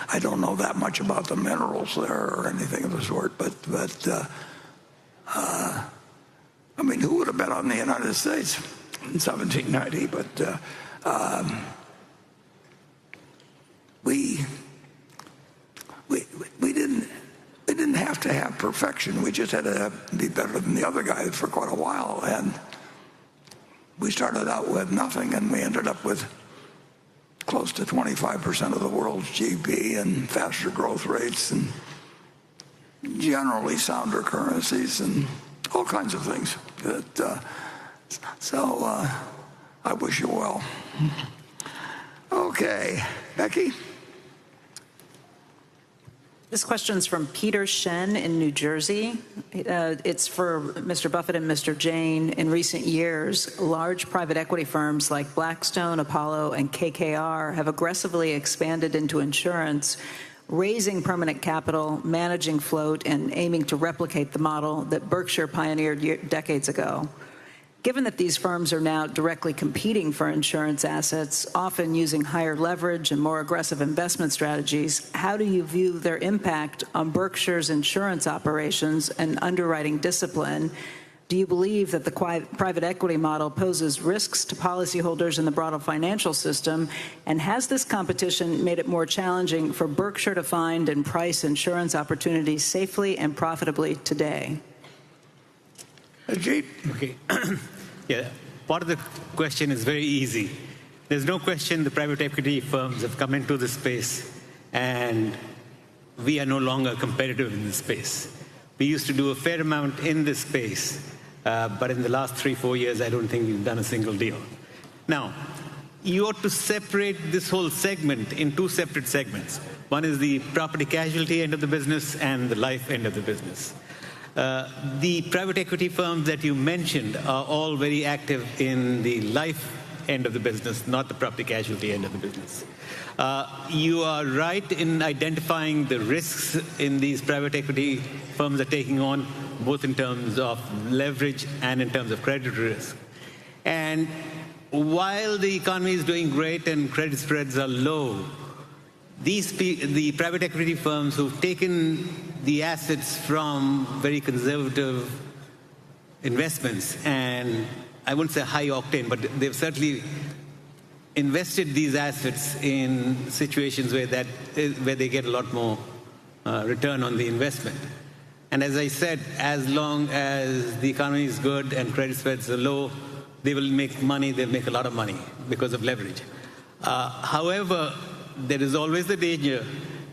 I don't know that much about the minerals there or anything of the sort, but who would have bet on the United States in 1790? But we didn't have to have perfection. We just had to be better than the other guy for quite a while. And we started out with nothing, and we ended up with close to 25% of the world's GDP and faster growth rates and generally sounder currencies and all kinds of things. So I wish you well. Okay, Becky? This question is from Peter Shen in New Jersey. It's for Mr. Buffett and Mr. Jain. In recent years, large private equity firms like Blackstone, Apollo, and KKR have aggressively expanded into insurance, raising permanent capital, managing float, and aiming to replicate the model that Berkshire pioneered decades ago. Given that these firms are now directly competing for insurance assets, often using higher leverage and more aggressive investment strategies, how do you view their impact on Berkshire's insurance operations and underwriting discipline? Do you believe that the private equity model poses risks to policyholders in the broader financial system? And has this competition made it more challenging for Berkshire to find and price insurance opportunities safely and profitably today? Ajit? Okay. Yeah, part of the question is very easy. There's no question the private equity firms have come into the space, and we are no longer competitive in this space. We used to do a fair amount in this space, but in the last 3-4 years, I don't think we've done a single deal. Now, you ought to separate this whole segment in two separate segments. One is the property casualty end of the business and the life end of the business. The private equity firms that you mentioned are all very active in the life end of the business, not the property casualty end of the business. You are right in identifying the risks in these private equity firms are taking on, both in terms of leverage and in terms of credit risk. And while the economy is doing great and credit spreads are low, the private equity firms who've taken the assets from very conservative investments, and I wouldn't say high octane, but they've certainly invested these assets in situations where they get a lot more return on the investment. And as I said, as long as the economy is good and credit spreads are low, they will make money. They'll make a lot of money because of leverage. However, there is always the danger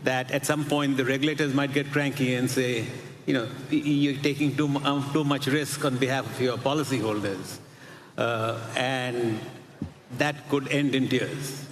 that at some point the regulators might get cranky and say, you know, you're taking too much risk on behalf of your policyholders, and that could end in tears.